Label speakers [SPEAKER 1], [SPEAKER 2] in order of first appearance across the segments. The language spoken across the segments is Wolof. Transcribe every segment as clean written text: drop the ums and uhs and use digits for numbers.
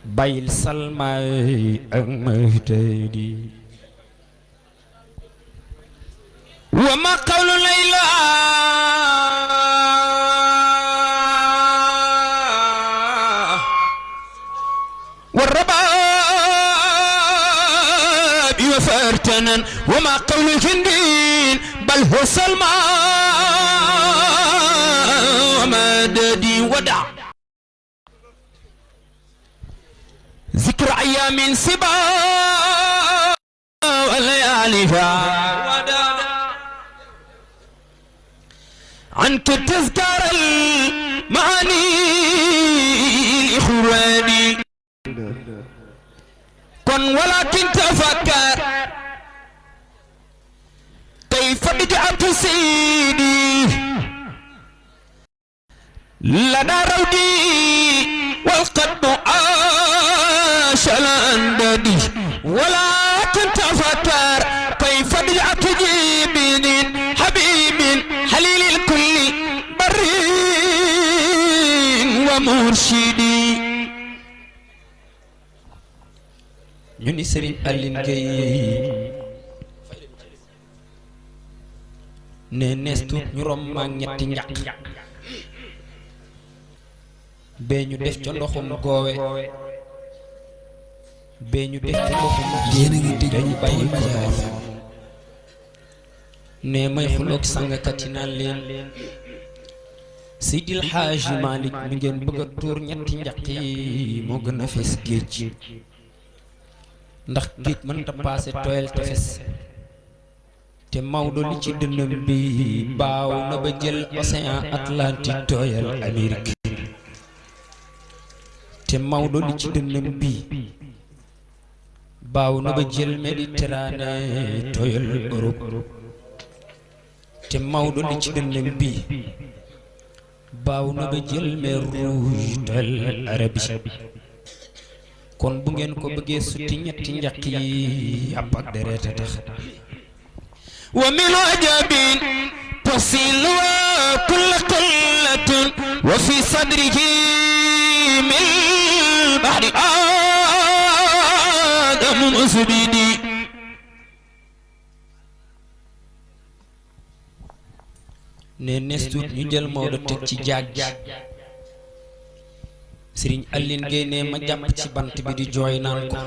[SPEAKER 1] bayil salmaay ak mahtadi wa ma qawlu layla wa rababi wa fartanan wa ma qawlu hindin bal huwa salma wa madadi wada ذكر أيام سبا ولياليها عنك تذكر المعاني الإخواني كن ولكن تفكر كيف بدأت سيدي لنا رودي والقلب شلنددي ولكن تفكر كيف بدأت جيبين حبيب حليل الكل بر ومرشدي ñuni Serigne Aline Gueye ne nestu ñu rom ma ñetti ñak be ñu def ci ndoxum goowe be ñu def ci ndoxum yéen a ngi dégg bàyyi ko ne may xuloog sàngkat yi naan leen Seydil Hadji Malick mi ngeen bëgg a tuur ñetti njaq yi moo gën a fees géej ndax géej mën ta paase tooyal tefes te Maodo li ci dënnam bi baaw na ba jël océan Atlantique tooyal Amérique te Maodo li ci dënnam bi baaw na ba jël Méditerranée tooyal Europe te Maodo li ci dënnam bi baaw na ba jël mer rouge tooyal Arabie kon bu ngeen ko bëggee suti ñetti njaq yi yàpp ak deret a tax wa min ajabin tasil wa kulla qillatun wa fi sadrihi min bahri adam musbidi ne nestut ñu jël Maodo teg ci jaag Serigne Aline Gueye ne ma jàpp ci bant bi di jooy naan ko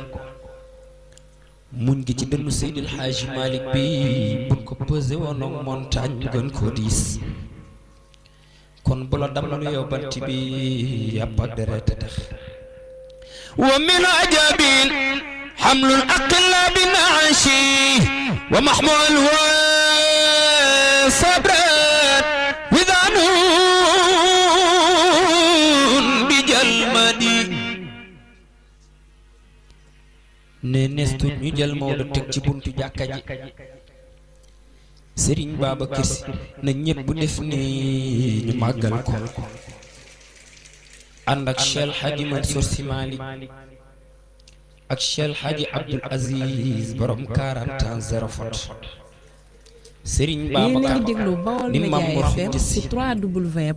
[SPEAKER 1] muñ gi ci dënnu Seydil Hadji Malick bi buñ ko pesé woon ak montagne mu gën koo diis kon bu la damm lu yow bant bi yàpp ak deret tax wa min ajabin hamlul aqilla bi naashi wa mahmul wa sabrat widanun bi jalmadi ne nestu ñu jël Maodo teg ci buntu jàkka ji Serigne Babacar Sy na ñépp def ni ñu màggal ko ànd ak Cheikh Hadji Mansour Sy Malick ak Cheikh Hadji Abdoul Aziz borom 40 ans zéro faute Serigne Babacar ni Mamour Khoudia Sy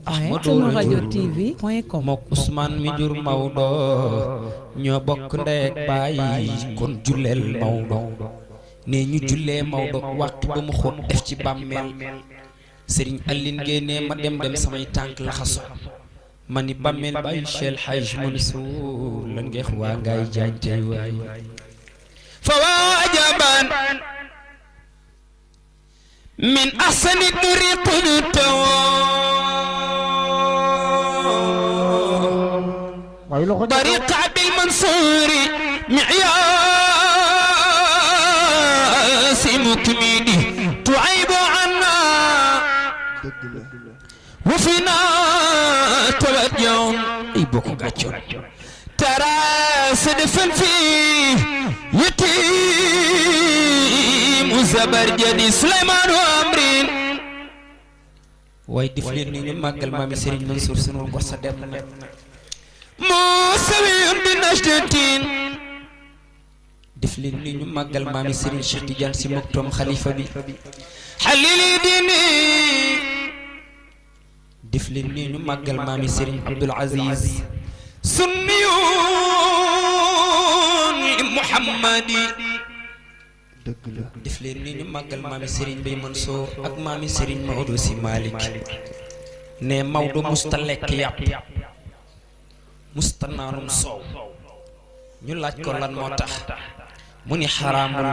[SPEAKER 1] Ahmadou Radio.com mook Ousmane mi jur Maodo ñoo bokk ndey ak baay kon julleel Maodo ne ñu jullee Maodo waxtu ba mu xóot def ci bàmmeel Serigne Aline Gueye ne ma dem samay tànk laxaso ma ni bàmmeel bàyyi Cheikh Hadji Mansour lan ngeex waa ngaay jaañ tey waay fa waajaban من أحسن الطريق طريق عبد المنصور معياس مكميني تعيب عنا وفينا توجه يبوكو غاتشون ترى صدفن فيه يتيم زبرجدي سليمان وامرين واي دفلين ني ماغال مامي سيرين منصور سنو غوسا دم موسوي بنشتين دفلين ني ماغال مامي سيرين شيخ تيجان سي مكتوم خليفه بي حليلي ديني دفلين ني ماغال مامي سيرين عبد العزيز سنيو muhammadi def leen ni ñu màggal maami Serigne Bay Mansour ak maami Serigne Maodo si Malick ne Maodo musta lekk yàpp musta naanum soow ñu laaj ko lan moo tax mu ni xaraamul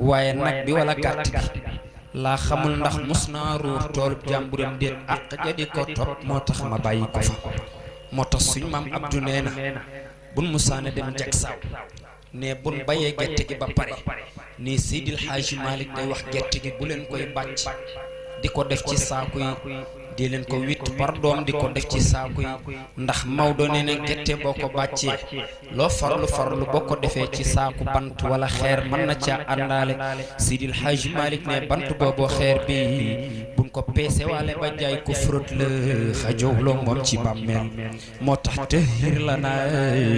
[SPEAKER 1] waaye nag bi wala gàtt bi laa xamul ndax mus naa ruur toolub jàmburam déet àq ja di ko topp moo tax ma bàyyi ko fa moo tax suñ maam Abdou nee na bun musaane dem jag saaw ne bun bayee gerte gi ba pare ne Seydil Hadji Malick day wax gerte gi bu leen koy bàcc di ko def ci saaku yi di leen ko witt par doom di ko def ci saaku yi ndax Maodo nee na gerte boo ko bàccee loo farlu boo ko defee ci saaku bant wala xeer mën na caa àndaale Seydil Hadji Malick ne bant booboo xeer bi buñ ko peese waale ba jaay ko frot la xajowloo moom ci bàmmeel moo tax tahir la naa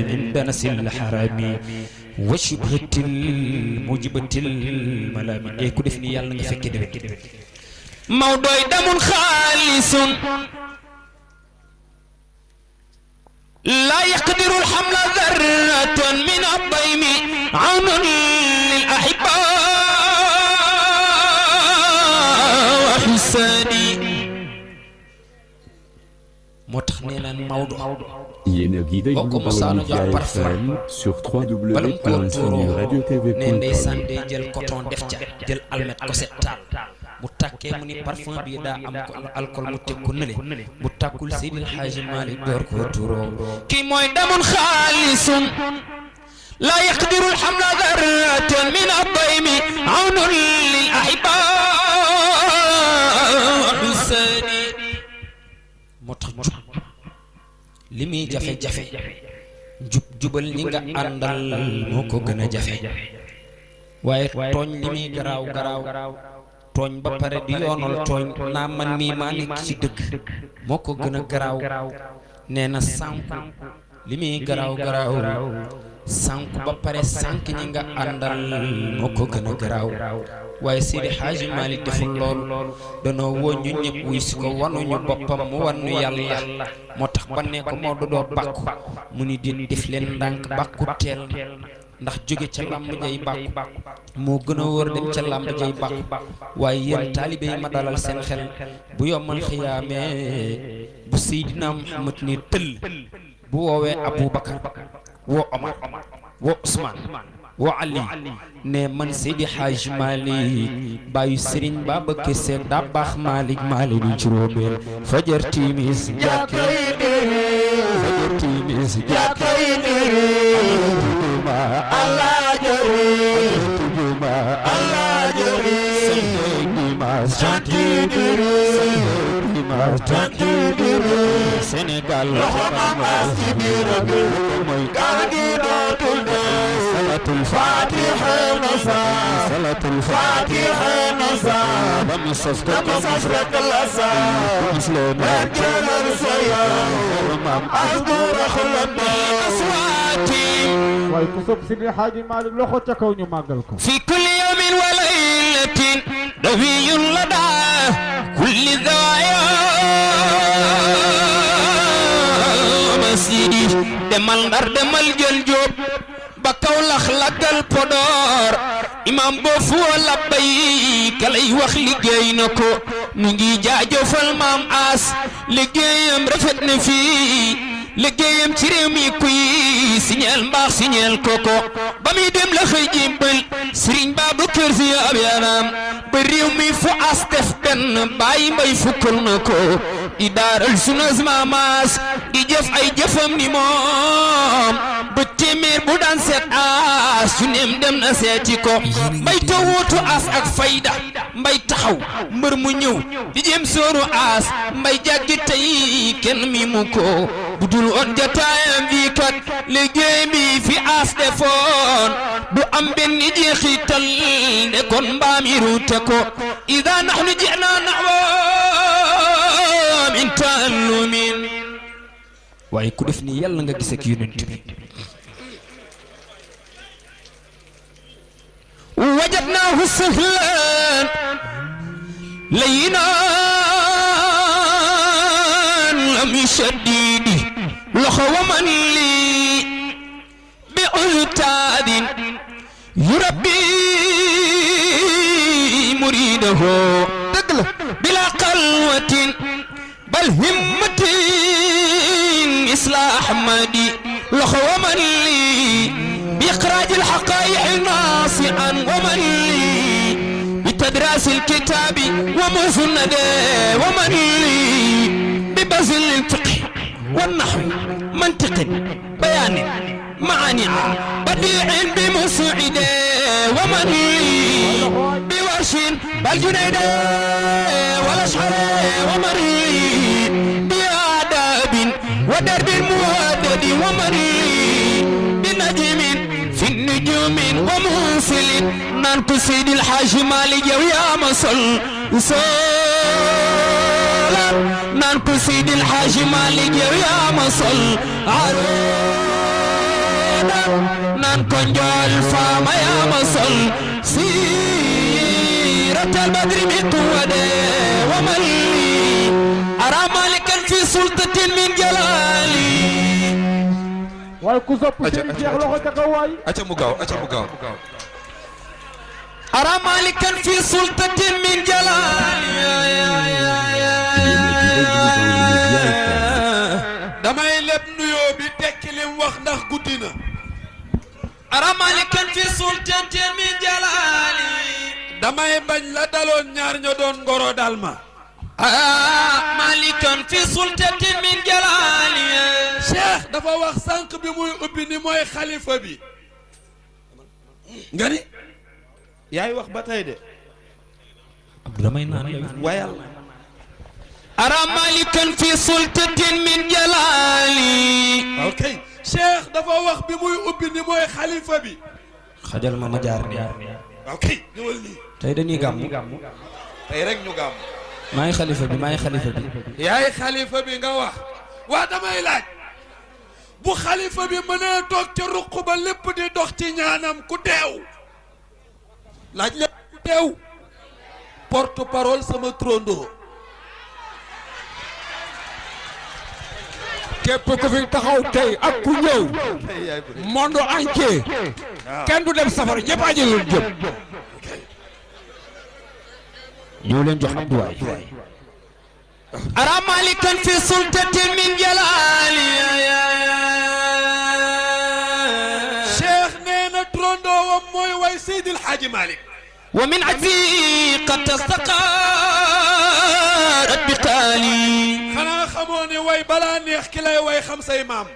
[SPEAKER 1] min danasil harami wa shubhatil mujibatil malami e ku def ni yàlla nga fekke déwén Mawdoy damun xaalisun laa yaqdiru alhamla darratan min ad-daymi awnun lil ahibba wa hisaani moo tax nee naan Maodo boo ko mosaana jox parfum
[SPEAKER 2] sur
[SPEAKER 1] balam ko la tuuroo
[SPEAKER 2] www.radiotv.com
[SPEAKER 1] ne ndeysaan day jël coton def ca jël almet ko set taal bu tàkkee mu ni parfum bi daa am ko alcool mu teg ko nële bu tàkkul Seydil Hadji Malick door ko tuuroo kii mooy damun xaalisun laa yaqdiru alhamla darratan min ad-daymi awnun lil ahibba husaani moo tax jub li muy jafe-jafe jubal ñi nga àndal moo ko gën a jafe waaye tooñ li muy garaaw tooñ ba pare di yoonal tooñ naa man mii maa nekk ci dëgg moo ko gën a garaaw nee na sànku li muy garaaw sànku ba pare sànk ñi nga àndal moo ko gën a garaaw waaye Seydi Hadji Malick deful loolu danoo woo ñu ñëpp wuy si ko wanuñu boppam mu wannu yàlla moo tax ba ne ko moo dodoo bàkku mu ni di def leen ndànk bàkku teel ndax jóge ca làmb jay bàkku moo gën a wóor dem ca làmb jay bàkku waaye yéen taalibe yi ma dalal seen xel bu yombal xiyaamee bu Seydina Muhammad ni tëll bu woowee Aboubacar woo Omar woo Ousmane woo Ali ne man Seydi Hadji Malick bàyyu Serigne Babacar Sy daa baax Malick di juróomeel fajar timis jàkkee fajar timis jàkkee Allah jori tujuma Allah jori dimas jantidiri dimas jantidiri Sénégal moy gadi dootul de salatul fatiha nasa salatul fatiha nasa bamsafrak lasa muslima jalal saya mam azdur khulna aswati
[SPEAKER 3] way ku sopp Seydi Hadji Malick loxo ca kaw ñu màggal ko
[SPEAKER 1] fi kulli yawmin wa laylatin dawiyun lada kulli dawaya masidi demal Ndar demal jël Jóob ba Kawlax laggal Podor imam boo fu labbay kalay wax liggéey na ko nu ngi jaajëfal maam As liggéeyam rafet na fii liggéeyam ci réew mi kuy signal mbaax signal koko ba muy dem la xëy jimbal Serigne Babacar Sy ab yaram ba réew mi fu as def benn bàyyi mbay fukkal na ko di daaral sunas maamaas di jëf ay jëfam ni moom ba téeméer bu daan seet as su neem dem na seeti ko mbay to wootu as ak fayda mbay taxaw mbër mu ñëw di jëm sooru as mbay jàggi tey kenn mi mu ko budul on jataayam bi kat liggéey bi fi as defoon du am benn jeexital ne kon mbaam yi ruute ko ida nahnu ji'na nahwa min ta'allumin waaye ku def ni yàlla nga gis ak yonent bi wajadnaahu sahlan layyinan lam yushaddidi loxo wa man li bi ultaadin يربي مريده بلا قلوة بل همة إصلاح أحمدي لخو من لي بإخراج الحقائق ناصعا ومن لي بتدراس الكتاب ومسند ومن لي ببذل الفقه والنحو منطق بيان معاني بديع بمسعد ومن لي بورش بالجنيد والاشعر ومن لي بآداب ودرب المودد ومن لي بنجم في النجوم ومنسل نانكو سيد الحاج مالك يا مصل نانكو سيد الحاج مالك يا مصل نانكو نجول فاما يا مصل سيرة البدر بقوة ومن لي أرى مالكا في سلطة من جلالي
[SPEAKER 3] waaye ku sopp Serigne Cheikh loxo ca kaw waay
[SPEAKER 2] aca mu gaaw
[SPEAKER 1] أرى مالكا في سلطة من جلالي
[SPEAKER 2] damay leb nuyoo bi tekki lim wax ndax guddi na
[SPEAKER 1] أرى مالكا في سلطة من جلالي
[SPEAKER 2] damay bañ la daloon ñaar ña doon ngoro dal ma
[SPEAKER 1] مالكا في سلطة من جلالي
[SPEAKER 2] Cheikh dafa wax sànq bi muy ubbi ni mooy xalifa bi nga ni yaay wax ba tey de wayal
[SPEAKER 1] أرى مالكا في سلطة من جلالي
[SPEAKER 2] ok Cheikh dafa wax bi muy ubbi ni mooy xalifa bi
[SPEAKER 1] xajal ma ma jaar nii
[SPEAKER 2] ok ñëwal nii
[SPEAKER 1] tey dañuy gàmm
[SPEAKER 2] tey rek ñu gàmm
[SPEAKER 1] maay xalifa bi
[SPEAKER 2] yaay xalifa bi nga wax waa damay laaj bu xalifa bi mënee toog ca ruq ba lépp di dox ci ñaanam ku teew laaj lépp ku teew porte parole sama trondoo
[SPEAKER 4] képp ku fi taxaw tey ak ku ñëw monde entier kenn du dem safar ñëpp aji leen jëm ñëw leen jox Abdoulaye
[SPEAKER 1] أرى مالكا في سلطة من جلالي
[SPEAKER 2] Cheikh nee na trondoowam mooy way Seydil Hadji Malick
[SPEAKER 1] ومن عزي قد تستقرت بقالي
[SPEAKER 2] xanaa xamoo ne way balaa neex ki lay way xam say maam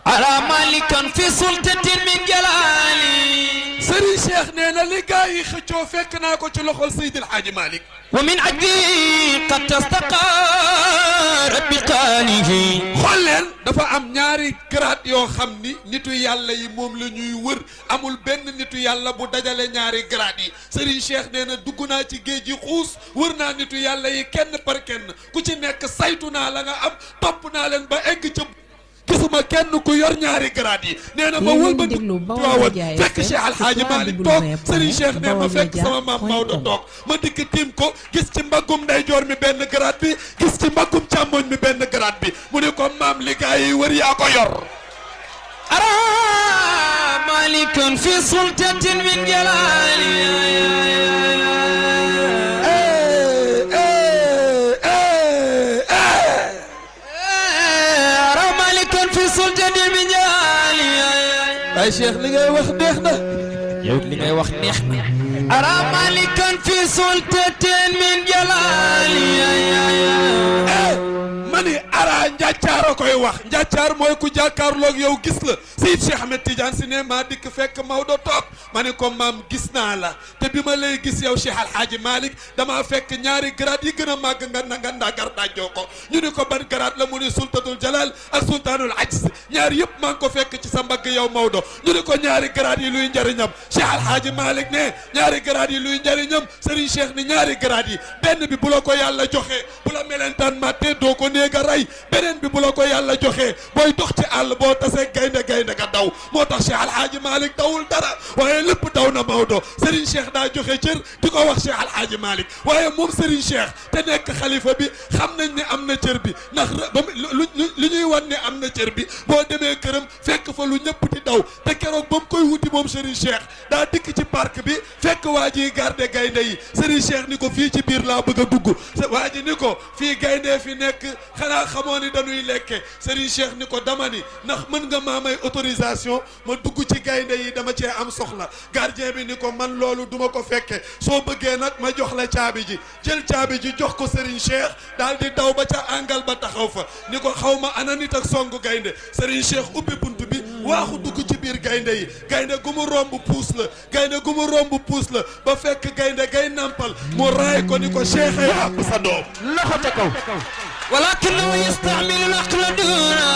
[SPEAKER 1] أرى مالكا في سلطة من جلالي
[SPEAKER 2] Serigne Cheikh nee na li gaa yi xëccoo fekk naa ko ci loxol Seydil Hadji Malick
[SPEAKER 1] ومن عزي قد تستقرت بقاله
[SPEAKER 2] xool leen dafa am ñaari grade yoo xam ni nitu yàlla yi moom la ñuy wër amul benn nitu yàlla bu dajale ñaari grade yi Serigne Cheikh nee na dugg naa ci géej gi xuus wër naa nitu yàlla yi kenn par kenn ku ci nekk saytu naa la nga am topp naa leen ba egg ca gisuma kenn ku yor ñaari grade yi nee na ma wëlbati waawoon fekk Cheikh Alhaaji Malick toog Serigne Cheikh nee ma fekk sama maam Maodo toog ma dikk tiim ko gis ci mbaggum ndeyjoor mi benn grade bi gis ci mbaggum càmmoñ mi benn grade bi mu ne ko maam li gaa yi wër yaa ko yor
[SPEAKER 1] أرى مالكا في سلطة من جلالي أرى مالكا في سلطة من جلالي
[SPEAKER 2] ay Cheikh li ngay wax neex na
[SPEAKER 1] yow li ngay wax neex na أرى مالكا في سلطة من جلالي
[SPEAKER 2] ma ni ara njàccaar a koy wax njàccaar mooy ku jàkkaarloog yow gis la Seyid Cheikh Ahmed Tidiane si ne maa dikk fekk Maodo toog ma ne ko maam gis naa la te bi ma lay gis yow Cheikh Alhaaji Malick damaa fekk ñaari grade yi gën a màgg nga ndaagar daajoo ko ñu ne ko ban grade la mu ne sultatul jalal ak sultanul ajz ñaari yëpp maa ngi ko fekk ci sa mbagg yow Maodo ñu ne ko ñaari grade yi luy njëriñam Cheikh Alhaaji Malick ne ñaari grade yi luy njëriñam Serigne Cheikh ni ñaari grade yi benn bi bu la ko yàlla joxe bu la melentaan matte doo ko néega rey beneen bi bu la ko yàlla joxe booy dox ci àll boo tasee gaynde nga daw moo tax Cheikh Alhaaji Malick dawul dara waaye lépp daw na Maodo Serigne Cheikh daa joxe cër di ko wax Cheikh Alhaaji Malick waaye moom Serigne Cheikh te nekk xalifa bi xam nañ ne am na cër bi ndax lu ñuy wan ne am na cër bi boo demee këram fekk fa lu ñëpp di daw te keroog ba mu koy wuti moom moom Serigne Cheikh daa dikk ci parc bi fekk waa ji garde gaynde yi Serigne Cheikh ni ko fii ci biir laa bëgg a dugg waa ji ni ko fii gaynde fi nekk xanaa xamoo ni dañuy lekke Serigne Cheikh ni ko dama ni ndax mën nga maa may autorisation ma dugg ci gaynde yi dama cee am soxla gardien bi ni ko man loolu duma ko fekke soo bëggee nag ma jox la caabi ji jël caabi ji jox ko Serigne Cheikh daal di daw ba ca àngal ba taxaw fa ni ko xaw ma ana nit ak songu gaynde Serigne Cheikh ubbi bunt bi waaxu dugg ci biir gaynde yi gaynde gu mu romb puus la gaynde gu mu romb puus la ba fekk gaynde gay nampal mu raay ko ni ko Cheikh ay àpp sa doom
[SPEAKER 4] loxo ca kaw
[SPEAKER 1] ولكنه يستعمل العقل دونه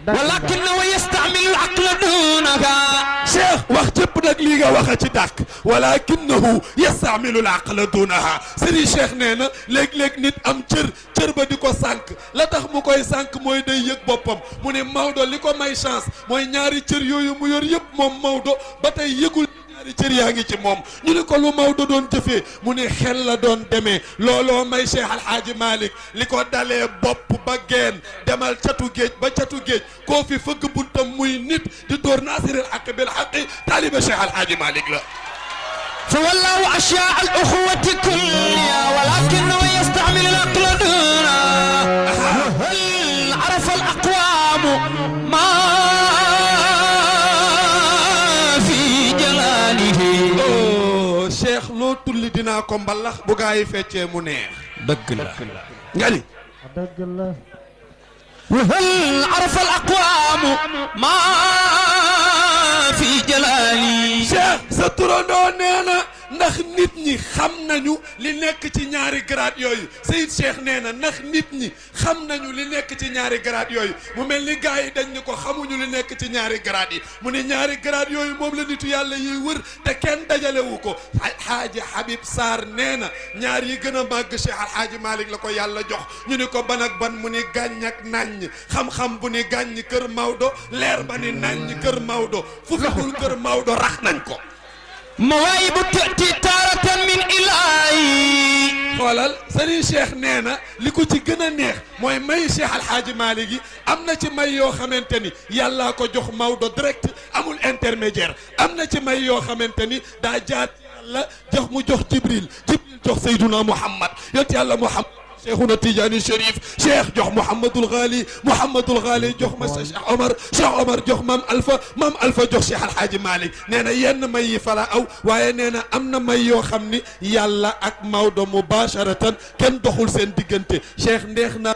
[SPEAKER 1] ولكنه يستعمل العقل دونك
[SPEAKER 2] Cheikh wax jëpp nag lii nga wax a ci dàq walakinahu yastamilu al aqla dunaha Serigne Cheikh nee na léeg-léeg nit am cër ba di ko sànq la tax mu koy sànq mooy day yëg boppam mu ne Maodo li ko may chance mooy ñaari cër yooyu mu yor yëpp moom Maodo ba tey yëgul ñaari cër yaa ngi ci moom ñu ne ko lu Maodo doon jëfee mu ne xel la doon demee looloo may Cheikh Alhaaji Malick li ko dalee bopp ba geen demal catu géej ba catu géej koo fi fëgg buntam muy nit di door naasiril haqq bil haqq taaliba Cheikh Alhaaji Malick la
[SPEAKER 1] فوالله أشياء الأخوة كلها ولكنه يستعمل العقل دونه هل عرف الأقوام ما في جلاله
[SPEAKER 2] Cheikh loo tulli dinaa ko mbalax bu gaa yi feccee mu neex
[SPEAKER 1] dëgg la
[SPEAKER 2] nga ni
[SPEAKER 3] dëgg la
[SPEAKER 1] وهل عرف الأقوام ما في جلالي
[SPEAKER 2] Cheikh sa turandoo nee na ndax nit ñi xam nañu li nekk ci ñaari grade yooyu Seyid Cheikh nee na ndax nit ñi xam nañu li nekk ci ñaari grade yooyu mu mel ni gars yi dañ ni ko xamuñu li nekk ci ñaari grade yi mu ne ñaari grade yooyu moom la nitu yàlla yiy wër te kenn dajalewu ko Alhaaji Habib Sarr nee na ñaar yi gën a màgg Cheikh Alhaaji Malick la ko yàlla jox ñu ni ko ban ak ban mu ni gàññ ak naññ xam-xam bu ni gàññ kër Maodo leer ba ni naññ kër Maodo fu fekul kër Maodo rax nañ ko
[SPEAKER 1] مواهب تأتي تارة من إلهي
[SPEAKER 2] xoolal Serigne Cheikh nee na li ko ci gën a neex mooy may Cheikh Alhaaji Malick yi am na ci may yoo xamante ni yàllaa ko jox Maodo direct amul intermédiaire am na ci may yoo xamante ni daa jaat yàlla jox mu jox Jibril jox Seyduna Muhammad yot yàlla Muhammad Cheikhuna Tidiane Chérif Cheikh jox Mouhamadul Ghali jox ma Cheikh Omar jox Mam Alpha jox Cheikh Alhaaji Malick nee na yenn may yi fala aw waaye nee na am na may yoo xam ni yàlla ak Maodo mubasharatan kenn doxul seen diggante Cheikh ndeex na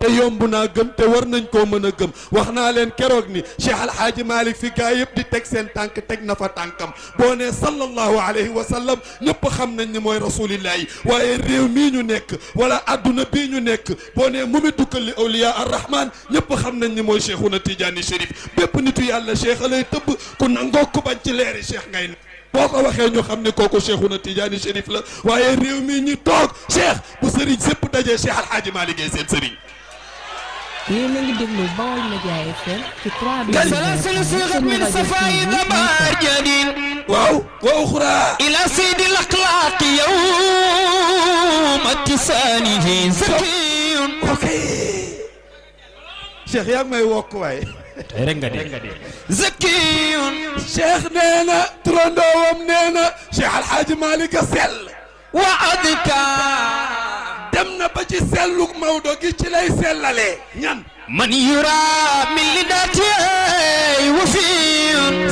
[SPEAKER 2] te yomb naa gëm te war nañ koo mën a gëm wax naa leen keroog ni Cheikh Alhaaji Malick fi gaa yëpp di teg seen tànk teg na fa tànkam boo ne sallallahu alayhi wa sallam ñëpp xam nañ ni mooy rasulillahi waaye réew mii ñu nekk wala adduna bii ñu nekk boo ne mu mi dukkal li awliya arrahman ñëpp xam nañ ni mooy Cheikhuna Tidiane Chérif bépp nitu yàlla Cheikh lay tëbb ku nangoo ko bañ ci leeri Cheikh ngay ne boo ko waxee ñu xam ne kooku Cheikhuna Tidiane Chérif la waaye réew mii ñu toog Cheikh bu sëriñ sépp dajee Cheikh Alhaaji Malick seen sëriñ
[SPEAKER 5] yéen a ngi déglu Baol Média FM ci 3
[SPEAKER 1] سلاسل صيغت من صفاء ضبار جديد
[SPEAKER 2] واو واخرى
[SPEAKER 1] الى سيد الاخلاق يوم اتصاله زكي
[SPEAKER 2] اوكي Cheikh yaa ngi may wokk waaye
[SPEAKER 1] زكي
[SPEAKER 2] Cheikh nee na turandoowam nee na Cheikh Alhaaji Malick sell
[SPEAKER 1] وأذكى
[SPEAKER 2] dem na ba ci selluk Maodo gi ci lay sellalee ñan
[SPEAKER 1] من يرى من لداتي وفي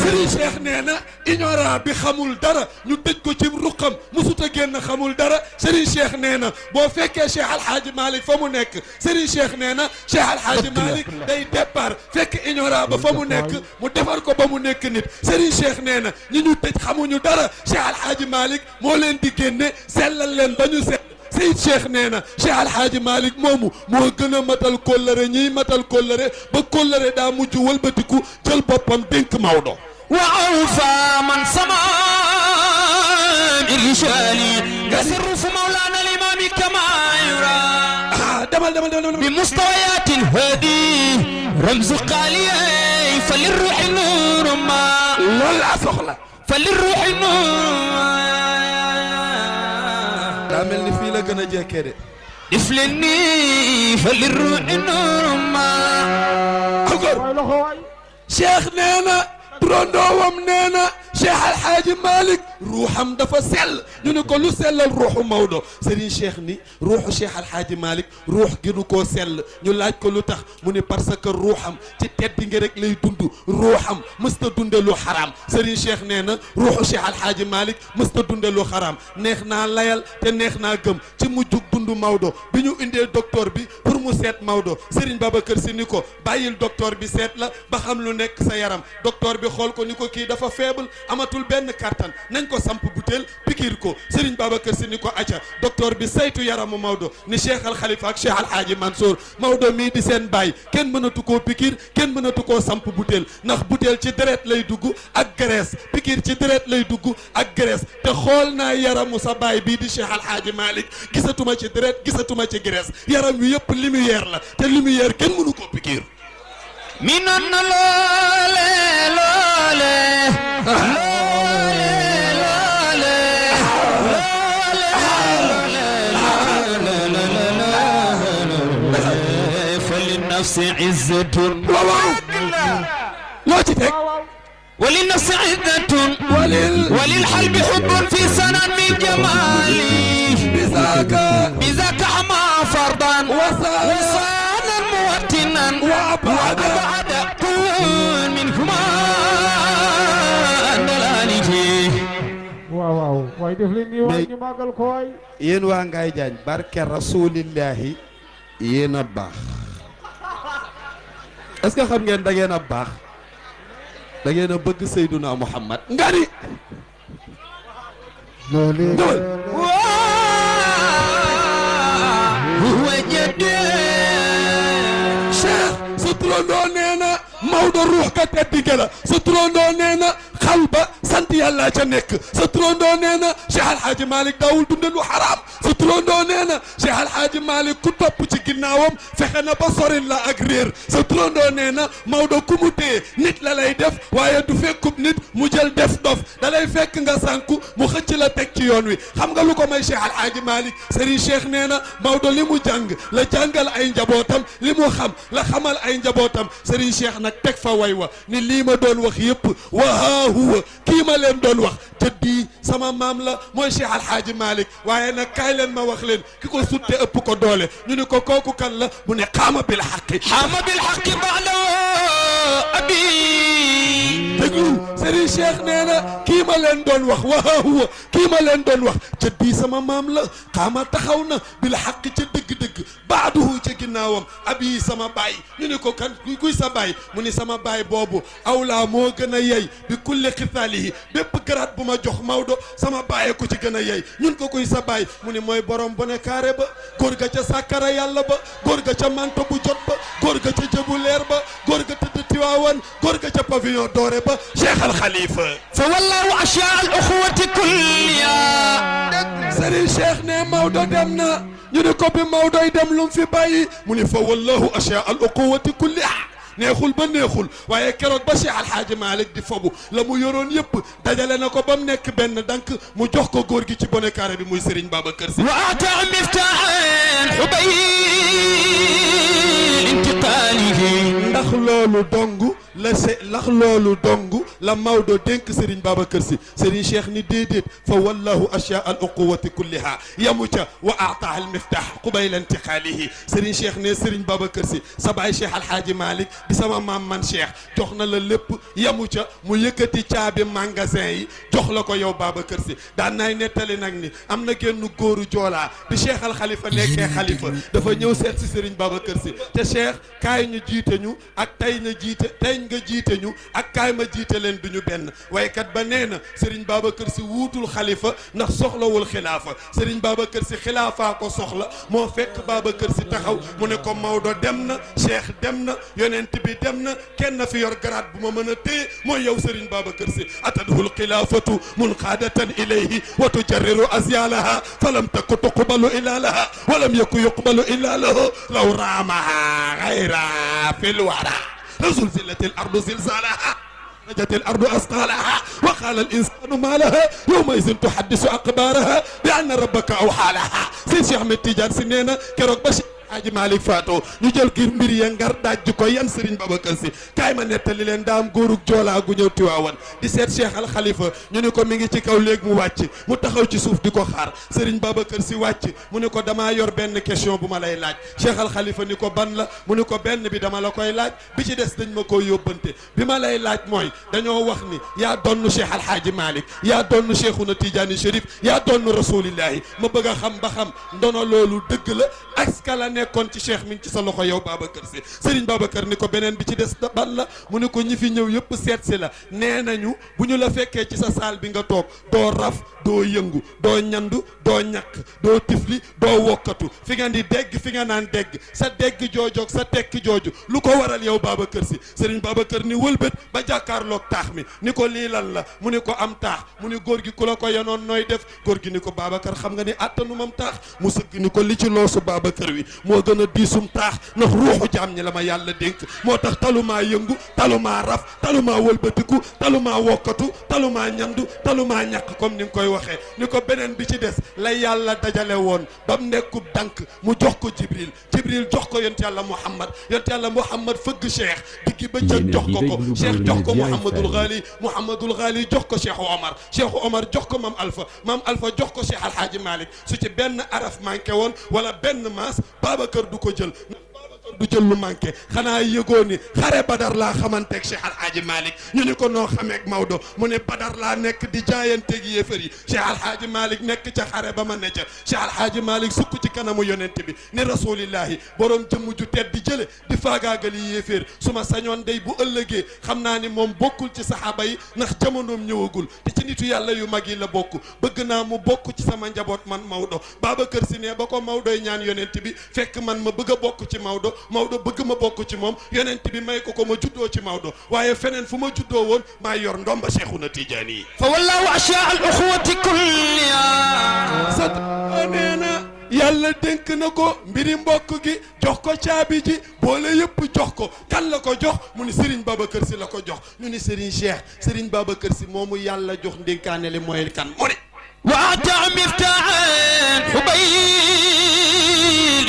[SPEAKER 2] Serigne Cheikh nee na ignorant bi xamul dara ñu tëj ko ci ruqam musuta génn xamul dara Serigne Cheikh nee na boo fekkee Cheikh Alhaaji Malick fa mu nekk Serigne Cheikh nee na Cheikh Alhaaji Malick day départ fekk ignorant ba fa mu nekk mu defar ko ba mu nekk nit Serigne Cheikh nee na ñi ñu tëj xamuñu dara Cheikh Alhaaji Malick moo leen di génne sellal leen ba ñu sell Seyid Cheikh nee na Cheikh Alhaaji Malick moomu moo gën a matal kóllëre ñiy matal kóllëre ba kóllëre daa mujj wëlbatiku jël boppam dénk Maodo
[SPEAKER 1] وأوفى من سمع بالرجال يسر في مولانا الإمام كما يرى
[SPEAKER 2] demal
[SPEAKER 1] بمستويات الهدي رمز قالي فللروح نور ما
[SPEAKER 2] loolu laa soxla
[SPEAKER 1] فللروح نور
[SPEAKER 2] daa mel ni fii la gën a jekkee de
[SPEAKER 1] def leen nii fa li ruuxi norma
[SPEAKER 3] waay loxo waay
[SPEAKER 2] cheikh nee na turandoowam nee na cheikh alxaaji malik ruuxam dafa sell ñu ne ko lu sellal ruuxu Maodo Serigne Cheikh ni ruuxu cheikh alxaaji malik ruux gënu koo sell ñu laaj ko lu tax mu ne parce que ruuxam ci teddi nga rek lay dund ruuxam mësta dunde lu xaraam Serigne Cheikh nee na ruuxu cheikh alxaaji malik mësta dunde lu xaraam neex naa layal te neex naa gëm ci mujjug dund Maodo bi ñu indee docteur bi pour mu seet Maodo Serigne Babacar Sy ni ko bàyyil docteur bi seet la ba xam lu nekk sa yaram docteur bi xool ko ni ko kii dafa faible amatul benn kattan nañ ko samp butéel pikiir ko Serigne Babacar Sy ni ko acca docteur bi saytu yaramu Maodo ni Cheikh Al Khalifa ak Cheikh Al Hadji Mansour Maodo mii di seen baay kenn mënatu koo pikiir kenn mënatu koo samp butéel ndax butéel ci deret lay dugg ak graisse pikiir ci deret lay dugg ak graisse te xool naa yaramu sa baay bii di Cheikh Al Hadji Malick gisatuma ci deret gisatuma ci graisse yaram wi yëpp lumière la te lumière kenn mënu koo pikiir
[SPEAKER 1] mi noon na loole loole fa li nafsi izzatun
[SPEAKER 2] loo ci teg
[SPEAKER 1] wali nafsi izzatun walil halbi hubbun fi sanan min jamali bizaka ama fardan wasanan muwattinan wa abada kun minhuma andalanihi
[SPEAKER 3] waaw waaw waay def leen nii waay ñu màggal ko waay
[SPEAKER 6] yéen waa Ngaye Diagne barke rasulillahi yéen a baax est-ce que xam ngeen da ngeen a baax da ngeen a bëgg Seyduna Muhammad nga ni
[SPEAKER 2] Cheikh sa turandoo nee na Maodo ruux ka teddi la sa turandoo nee na xal ba sant yàlla ca nekk sa turandoo nee na Cheikh Al Hadji Malick daawul dunde lu xaraam sa turandoo nee na Cheikh Al Hadji Malick ku topp ci ginnaawam fexe na ba sorin la ak réer sa turandoo nee na Maodo ku mu téye nit la lay def waaye du fekkub nit mu jël def dof da lay fekk nga sànku mu xëcc la teg ci yoon wi xam nga lu ko may Cheikh Al Hadji Malick Serigne Cheikh nee na Maodo li mu jàng la jàngal ay njabootam li mu xam la xamal ay njabootam Serigne Cheikh nag teg fa way wa ni lii ma doon wax yëpp wa huwa kii ma leen doon wax jëddi sama maam la mooy Cheikh Al Hadji Malick waaye nag kaay leen ma wax leen ki ko sutte ëpp ko doole ñu ne ko kooku kan la mu ne xaama bil xaqi ba'da abi déglu Serigne Cheikh nee na kii ma leen doon wax wa huwa kii ma leen doon wax jëddi sama maam la xaama taxaw na bil xaqi ca dëgg-dëgg baaduhu ca ginnaawam abi sama baay ñu ne ko kan kuy sa baay mu ni sama baay boobu awlaa moo gën a yey bi kulli xitaalihi bépp garaat bu ma jox Maodo sama baay ko ci gën a yey ñun ko kuy sa baay mu ni mooy borom bone kaare ba góor ga ca sàkkara yàlla ba góor ga ca manto bu jot ba góor ga ca jëbu leer ba góor ga tëdd Tiwaawan góor ga ca pavillon doré ba Cheikh Al Khalifa
[SPEAKER 1] fa wallahu asha al uxuwati kulliya
[SPEAKER 2] Serigne Cheikh ne Maodo dem na ñu ne ko bi Maodoy dem lu mu fi bàyyi mu ni fa wallahu asha al uquwati kulliha neexul ba neexul waaye keroog ba Cheikh Al Hadji Malick di fobu la mu yoroon yëpp dajale na ko ba mu nekk benn dank mu jox ko góor gi ci bone carré bi muy Serigne Babacar Sy
[SPEAKER 1] wa ata miftahan hubay intiqalihi
[SPEAKER 2] ndax loolu dong ndax loolu dong la Maodo dénk Serigne Babacar Sy Serigne Cheikh ni déedéet fa wallahu asha al uquwati kulliha yamu ca wa aataha al miftah qubayla intiqalihi Serigne Cheikh ne Serigne Babacar Sy sa baay Cheikh Al Hadji Malick di sama maam man Cheikh jox na la lépp yamu ca mu yëkkati caabi magasin yi jox la ko yow Babacar Sy daan naay nettali nag ni am na genn góoru joolaa bi Cheikh Al Khalifa nekkee xalifa dafa ñëw seet si Serigne Babacar Sy te Cheikh kaay ñu jiite ñu ak tey nga jiite ñu ak kaay ma jiite leen du ñu benn waykat ba nee na Serigne Babacar Sy wuutul xalifa ndax soxlawul xilaafa Serigne Babacar Sy xilaafaa ko soxla moo fekk Babacar Sy taxaw mu ne ko Maodo dem na Cheikh dem na yonent bi dem na kenn fi yor garaat bu ma mën a téye mooy yow Serigne Babacar Sy atadhul xilaafatu munqaadatan ilayhi wa tujarriru azyalaha falam taku tuqbalu illa laha walam yaku yuqbalu illa lahu law raamaha ghayra fil wara zulzilatil ardu zilzalaha
[SPEAKER 6] أخرجت الأرض أثقالها وقال الإنسان ما لها يومئذ تحدث أخبارها بأن ربك أوحى لها سيد شيخ أحمد تيجان si nee na keroog ba Aji Malick faatoo ñu jël ngir mbir ya ngar dajj ko yan Serigne Babacar Sy kaay ma nettali leen daa am góorug joolaa gu ñëw Tiwaawan di seet Cheikh Al Khalifa ñu ni ko mi ngi ci kaw léegi mu wàcc mu taxaw ci suuf di ko xaar Serigne Babacar Sy wàcc mu ni ko damaa yor benn question bu ma lay laaj Cheikh Al Khalifa ni ko ban la mu ni ko benn bi dama la koy laaj bi ci des dañ ma koy yóbbante bi ma lay laaj mooy dañoo wax ni yaa donnu Cheikh Al Hadji Malick yaa donnu Cheikhouna Tidiane Chérif yaa donnu rasulillahi ma bëgg a xam ba xam ndono loolu dëgg la askala nekkoon ci cheikh mi ngi ci sa loxo yow Babacar Sy Serigne Babacar ni ko beneen bi ci des ban la mu ni ko ñi fi ñëw yëpp seet si la nee nañu bu ñu la fekkee ci sa saal bi nga toog doo raf doo yëngu doo ñandu doo ñàkk doo tifli doo wokkatu fi nga di dégg fi nga naan dégg sa dégg joojoog sa tekki jooju lu ko waral yow Babacar Sy Serigne Babacar ni wëlbét ba jàkkaarloog taax mi ni ko lii lan la mu ni ko am taax mu ni góor gi ku la ko yenoon nooy def góor gi ni ko Babacar xam nga ni attanu mam taax mu sëgg ni ko li ci loosu Babacar wi moo gën a diisum taax ndax ruuxu jaam ñi la ma yàlla dénk moo tax talumaa yëngu talumaa raf talumaa wëlbatiku talumaa wokkatu talumaa ñandu talumaa ñàkk comme ni nga koy waxee ni ko beneen bi ci des la yàlla dajale woon ba mu nekkub dank mu jox ko Jibril jox ko yonent yàlla Muhammad fëgg Cheikh diggi ba jël jox ko Cheikh jox ko Mouhamadul Ghali jox ko Cheikh Omar jox ko Mam Alpha jox ko Cheikh Al Hadji Malick su ci benn araf manqué woon wala benn maas Babacar du ko jël du jël lu manqué xanaa yëgoo ni xare Badar laa xamanteeg Cheikh Al Hadji Malick ñu ni ko noo xameeg Maodo mu ne Badar laa nekk di jaayanteeg yéefar yi Cheikh Al Hadji Malick nekk ca xare ba ma ne ca Cheikh Al Hadji Malick sukk ci kanamu yonent bi ni rasulillahi borom jëmm ju tedd di jële di faagaagali yéeféer su ma sañoon day bu ëllëgee xam naa ni moom bokkul ci saxaaba yi ndax jamonoom ñëwagul te ci nitu yàlla yu mag yi la bokk bëgg naa mu bokk ci sama njaboot man Maodo Babacar Sy ne ba ko Maodoy ñaan yonent bi fekk man ma bëgg a bokk ci Maodo bëgg ma bokk ci moom yonent bi may ko ma juddoo ci Maodo waaye feneen fu ma juddoo woon maa yor ndomba Cheikhouna Tidiane yi fa wallahu asha al ukhwati kulliya sat nee na yàlla dénk na ko mbiri mbokk gi jox ko caabi ji boole yëpp jox ko kan la ko jox mu ni Serigne Babacar Sy la ko jox ñu ni Serigne Babacar Sy moomu yàlla jox ndénkaane li mooy kan mu ne wa ata miftaan xubay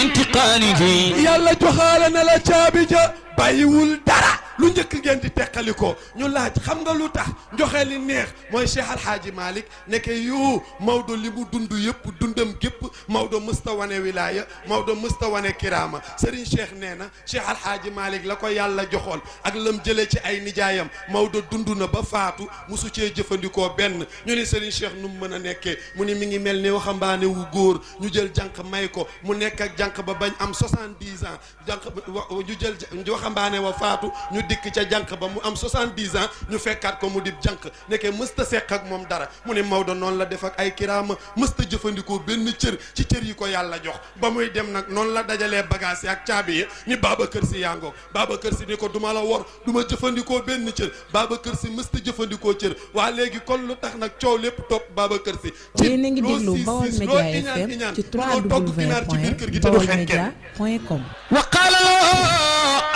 [SPEAKER 6] intiqaalihi yàlla joxaale na la caabi ja bàyyiwul dara lu njëkk ngeen di teqali ko ñu laaj xam nga lu tax njoxe li neex mooy Cheikh Al Hadji Malick nekke yu Maodo li mu dund yëpp dundam gépp Maodo mësta wane wilaaya Maodo mësta wane kiraama Serigne Cheikh nee na Cheikh Al Hadji Malick la ko yàlla joxoon ak lam jëlee ci ay nijaayam Maodo dund na ba faatu musu cee jëfandikoo benn ñu ni Serigne Cheikh nu mu mën a nekkee mu ni mi ngi mel ni waxambaane wu góor ñu jël jànq may ko mu nekk ak jànq ba bañ am 70 ans jànq ba ñu jël waxambaane wa faatu ñu dikk ca jànq ba mu am 70 ans ñu fekkaat ko mu dib jànq nekkee mësta seq ak moom dara mu ne Maodo noonu la def ak ay kiraama mësta jëfandikoo benn cër ci cër yi ko yàlla jox ba muy dem nag noonu la dajalee bagage yi ak caabi yi ni Babacar Sy yaa ngoog Babacar Sy ni ko duma la wor duma jëfandikoo benn cër Babacar Sy mësta jëfandikoo cër waa léegi kon lu tax nag coow lépp topp Babacar Sy ci
[SPEAKER 5] ngi déglu Baol Média FM ci www.baolmedia.com
[SPEAKER 1] wa qaala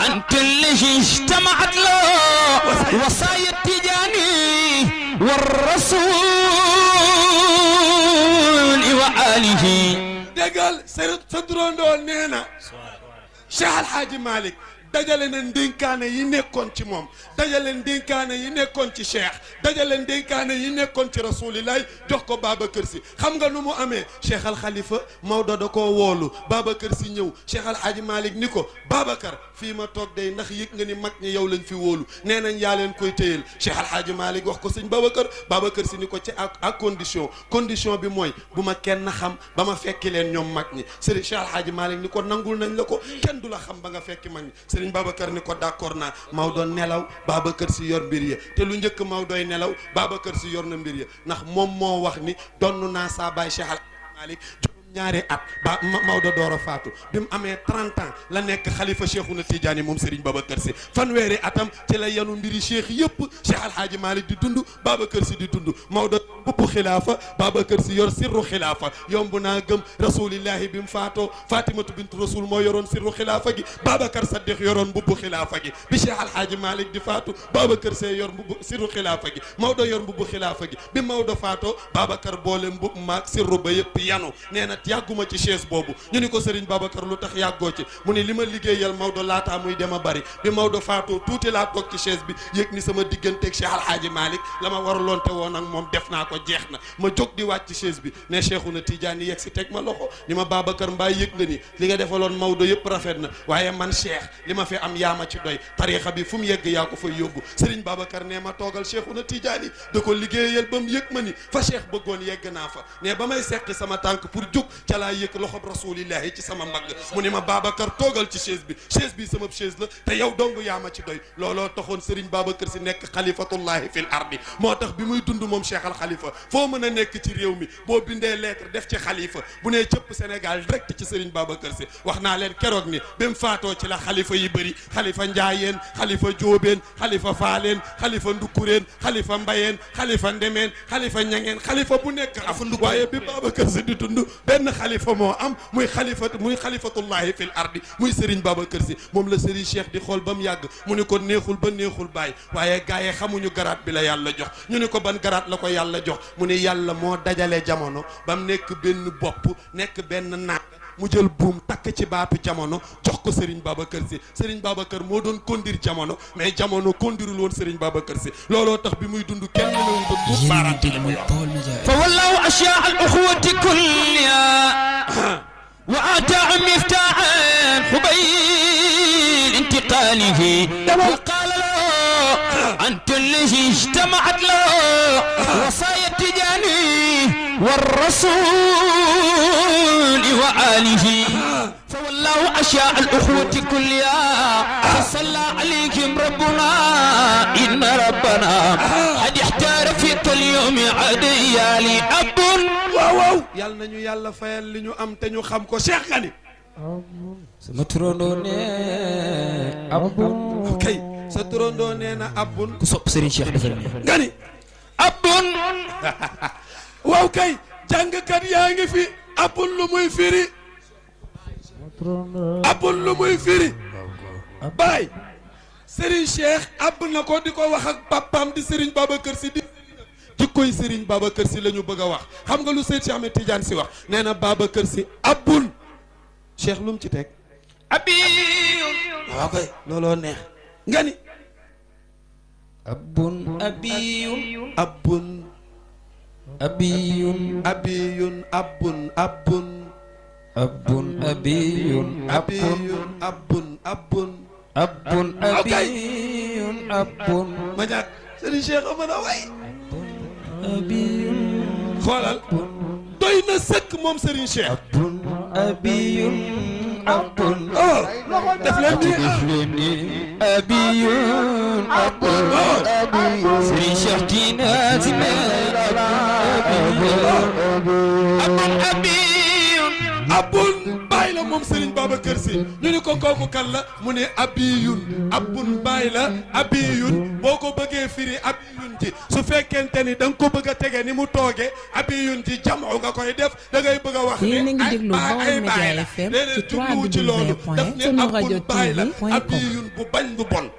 [SPEAKER 1] أنت الذي اجتمعت له وصايا التجاني والرسول وآله
[SPEAKER 6] دقال سدرون نينا Cheikh Al Hadji Malick dajale na ndénkaane yi nekkoon ci moom dajale ndénkaane yi nekkoon ci Cheikh dajale ndénkaane yi nekkoon ci rasulillahi jox ko Babacar Sy xam nga nu mu amee Cheikh Al Khalifa Maodo da koo woolu Babacar Sy ñëw Cheikh Al Hadji Malick ni ko Babacar fii ma toog day ndax yëg nga ni mag ñi yow lañ fi wóolu nee nañ yaa leen koy téyel Cheikh Al Hadji Malick wax ko sëñ Babacar Sy ni ko ci ak condition bi mooy bu ma kenn xam ba ma fekki leen ñoom mag ñi Serigne Cheikh Al Hadji Malick ni ko nangul nañ la ko kenn du la xam ba nga fekki mag ñi Serigne Babacar ni ko d'accord naa Maodo nelaw Babacar Sy yor mbir ya te lu njëkk Maodoy nelaw Babacar Sy yor na mbir ya ndax moom moo wax ni donn naa saa baay Cheikh Al Hadji Malick ñaari at ba Maodo door a faatu bi mu amee 30 ans la nekk xalifa Cheikhouna Tidiane moom Serigne Babacar Sy fanweeri atam ci la yanu mbiri cheikh yëpp Cheikh Alhaaji Malick di dund Babacar Sy di dund Maodo bubbu xilaafa Babacar Sy yor sirru xilaafa yomb naa gëm rasulillahi bi mu faatoo Fatimatu bintu rasul moo yoroon sirru xilaafa gi Babacar Saddiq yoroon mbubbu xilaafa gi bi Cheikh Alhaaji Malick di faatu Babacar Sy yor mbubbu sirru xilaafa gi Maodo yor mbubbu xilaafa gi bi Maodo faatoo Babacar boole mbub maag sirru ba yëpp yanu nee na yàgguma ci chaise boobu ñu ni ko Serigne Babacar lu tax yàggoo ci mu ne li ma liggéeyal Maodo laataa muy dem a bari bi Maodo faatoo tuuti laa toog ci chaise bi yëg ni sama digganteeg Cheikh Alhaaji Malick la ma waraloon te woon ak moom def naa ko jeex na ma jóg di wàcc chaise bi ne Cheikhouna Tidiane yegg si teg ma loxo ni ma Babacar mbaa yëg nga ni li nga defaloon Maodo yëpp rafet na waaye man Cheikh li ma fi am yaa ma ci doy tariixa bi fu mu yegg yaa ko fay yóbbu Serigne Babacar ne ma toogal Cheikhouna Tidiane da ko liggéeyal ba mu yëg ma ni fa Cheikh bëggoon yegg naa fa ne ba may seqi sama tànk pour jóg ca laa yëg loxob rasulillahi ci sama mbagg mu ne ma Babacar toogal ci chaise bi sama chaise la te yow dong yaa ma ci doy looloo taxoon Serigne Babacar Sy nekk xalifatullahi fil ardi moo tax bi muy dund moom Cheikh al Khalifa foo mën a nekk ci réew mi boo bindee lettre def ci xalifa bu nee cëpp Sénégal direct ci Serigne Babacar Sy wax naa leen keroog ni bi mu faatoo ci la xalifa yi bëri xalifa Njaayeen xalifa Jóobeen xalifa Faaleen xalifa Ndukureen xalifa Mbayeen xalifa Ndemeen xalifa Ñangeen xalifa bu nekk am waaye bi Babacar Sy di dund benn xalifa moo am muy xalifatullahi fil ardi muy Serigne Babacar Sy moom la Serigne Cheikh di xool ba mu yàgg mu ni ko neexul ba neexul bàyyi waaye gars yi xamuñu garaat bi la yàlla jox ñu ni ko ban garaat la ko yàlla jox mu ni yàlla moo dajale jamono ba mu nekk benn bopp nekk benn naat mu jël buum takk ci baatu jamono jox ko Serigne Babacar Sy Serigne Babacar moo doon conduire jamono mais jamono conduirul woon Serigne Babacar Sy looloo tax bi muy dund kenn mënul ba buum baaraam ci li mu yor
[SPEAKER 1] fa wallahu ashyaa al uxwati kulliha wa ataa miftaahan xubayl intiqaalihi wa qaala lahu anta allazi ijtamaat lahu wasaaya tijaani والرسول وآله فوالله أشاء الأخوة كلها فصلى عليهم ربنا إن ربنا قد احتار فيك اليوم عديالي أب
[SPEAKER 6] waaw yàlla nañu yàlla fayal li ñu am te ñu xam ko Cheikh Gani
[SPEAKER 1] sama turandoo nee abun
[SPEAKER 6] ok sa turandoo nee na abun
[SPEAKER 1] ku sopp Serigne Cheikh defal ne
[SPEAKER 6] Gani abun waaw kay jàngkat yaa ngi fi abun lu muy firi abun lu muy firi baay Serigne Cheikh ab na ko di ko wax ak papaam di Serigne Babacar Sy di jikkoy Serigne Babacar Sy la ñu bëgg a wax xam nga lu Seyd Cheikh Ahmed Tidiane Sy wax nee na Babacar Sy abun Cheikh lu mu ci teg
[SPEAKER 1] abiyun
[SPEAKER 6] waaw kay looloo neex nga ni
[SPEAKER 1] abun abiyun
[SPEAKER 6] abun
[SPEAKER 1] abiyun
[SPEAKER 6] abiyun abun abun
[SPEAKER 1] abun abiyun
[SPEAKER 6] abiyun abun abun
[SPEAKER 1] abun abiyun abun
[SPEAKER 6] ma ñàkk Serigne Cheikh a mën a way
[SPEAKER 1] abiyun
[SPEAKER 6] xoolal doy na sëkk moom Serigne Cheikh
[SPEAKER 1] abun abiyun abun
[SPEAKER 6] oh def leen nii
[SPEAKER 1] abiyun abun Serigne Cheikh dina si abun abiyun
[SPEAKER 6] abun bàyyi la moom Serigne Babacar Sy ñu ni ko kooku kan la mu ne abiyun abun bàyyi la abiyun boo ko bëggee firi abiyun ji su fekkente ni da nga ko bëgg a tege ni mu tooge abiyun ji jamu nga koy def da ngay bëgg a wax ni ay bàyyi la léeg-léeg jubluwu ci loolu daf ne abun bàyyi la abiyun bu bañ lu bon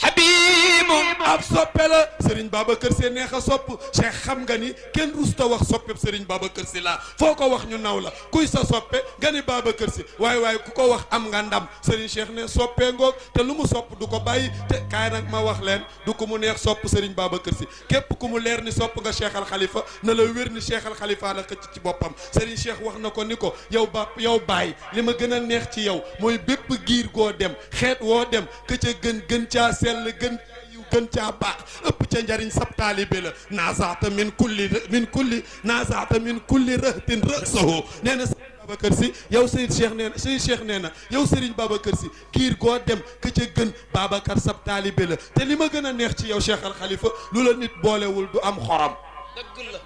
[SPEAKER 1] habibun
[SPEAKER 6] ab soppe la Serigne Babacar Sy neex a sopp Cheikh xam nga ni kenn rusta wax soppe Serigne Babacar Sy la foo ko wax ñu naw la kuy sa soppe nga ni Babacar Sy waaye ku ko wax am nga ndam Serigne Cheikh ne soppee ngoog te lu mu sopp du ko bàyyi te kaay nag ma wax leen du ko mu neex sopp Serigne Babacar Sy képp ku mu leer ni sopp nga Cheikh Al Khalifa na la wér ni Cheikh Al Khalifa la xëcc ci boppam Serigne Cheikh wax na ko ni ko yow baay li ma gën a neex ci yow mooy bépp giir goo dem xeet woo dem ka ca gën caa sell gën caa baax ëpp ca njariñ sab taalibe la nazaata min kulli rëhtin rësaho nee na Serigne Babacar Sy yow Seyd Cheikh nee na yow Serigne Babacar Sy kiir goo dem ka ca gën Babacar sab taalibe la te li ma gën a neex ci yow Cheikh Al Khalifa lu la nit boolewul du am xorom dëgg la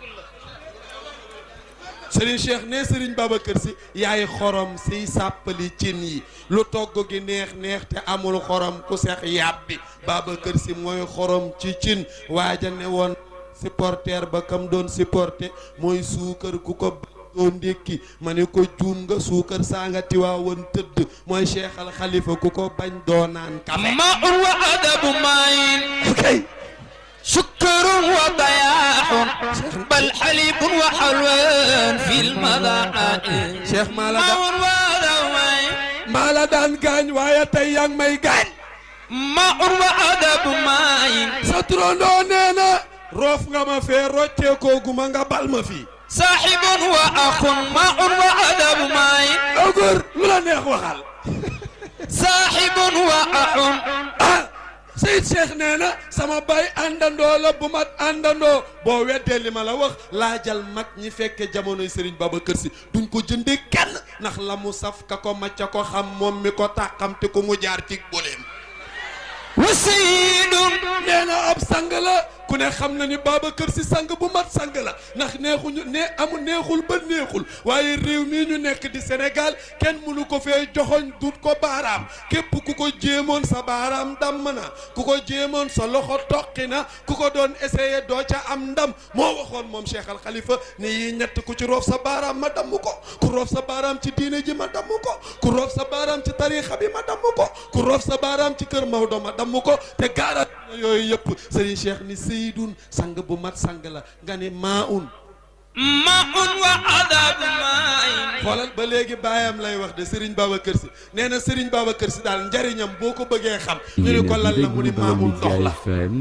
[SPEAKER 2] Serigne Cheikh ne Serigne Babacar Sy yaay xorom siy sàppali cin yi lu togg gi neex neex te amul xorom ku seex yàbbi Babacar Sy mooy xorom ci cin waaja ne woon supporter ba kam doon supporter mooy suukar ku ko doo ndékki ma ne ko juum nga suukar saa nga tiwaawoon tëdd mooy Cheikh Al Khalifa ku ko bañ doo naan kafe
[SPEAKER 1] ma'un wa adabu ma'in
[SPEAKER 2] okay
[SPEAKER 1] سكر وضياح بل حليب وحلوان في المذاقات
[SPEAKER 2] Cheikh maa la
[SPEAKER 1] ماء وأدب ماء
[SPEAKER 2] maa la daan gaañ waaye tey yaa ngi may gaañ
[SPEAKER 1] ماء وأدب ماء
[SPEAKER 2] sa turandoo nee na roof nga ma fee rocceekoo gu ma nga bal ma fii
[SPEAKER 1] صاحب وأخ ماء وأدب ماء
[SPEAKER 2] ogor lu la neex waxal
[SPEAKER 1] صاحب وأخ
[SPEAKER 2] ah Seyid Cheikh nee na sama baay àndandoo la bu mat àndandoo boo weddee li ma la wax laajal mag ñi fekke jamonoy Serigne Babacar Sy duñ ko jëndee kenn ndax la mu saf ka ko macca ko xam moom mi ko tàqamte ko mu jaar ci boleem
[SPEAKER 1] وسيد
[SPEAKER 2] nee na ab sang la ku ne xam na ni Babacar Sy sang bu mat sang la ndax neexuñu amul neexul ba neexul waaye réew mii ñu nekk di Sénégal kenn mënu ko fee joxoñ dut ko baaraam képp ku ko jéemoon sa baaraam damm na ku ko jéemoon sa loxo toqi na ku ko doon essayé doo ca am ndam moo waxoon moom Cheikh Al Khalifa ni yi ñett ku ci roof sa baaraam ma damm ko ku roof sa baaraam ci diine ji ma damm ko ku roof sa baaraam ci tariixa bi ma damm ko ku roof sa baaraam ci kër Maodo ma damm ko te gaara yooyu yëpp Serigne Cheikh ni Seydun sang bu mat sang la nga ni Maun
[SPEAKER 1] ماء وأدب ماء
[SPEAKER 2] xoolal ba léegi baayam lay wax de Serigne Babacar Sy nee na Serigne Babacar Sy daal njariñam boo ko bëggee xam ñu ne ko lan la mu ni Maun ndox la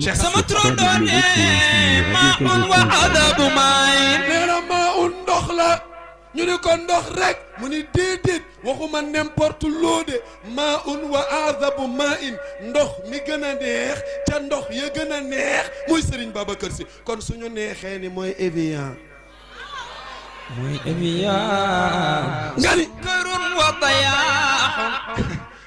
[SPEAKER 2] Cheikh
[SPEAKER 1] sama turandoo ne ماء وأدب ماء
[SPEAKER 2] nee na Maun ndox la ñu ne ko ndox rek mu ni déedéet waxuma n'importe l'eau de Maun wa azabu ma'in ndox mi gën a neex ca ndox ya gën a neex muy Serigne Babacar Sy kon suñu neexee ni mooy Evian
[SPEAKER 1] muy Evian
[SPEAKER 2] nga ni
[SPEAKER 1] سكر وضياح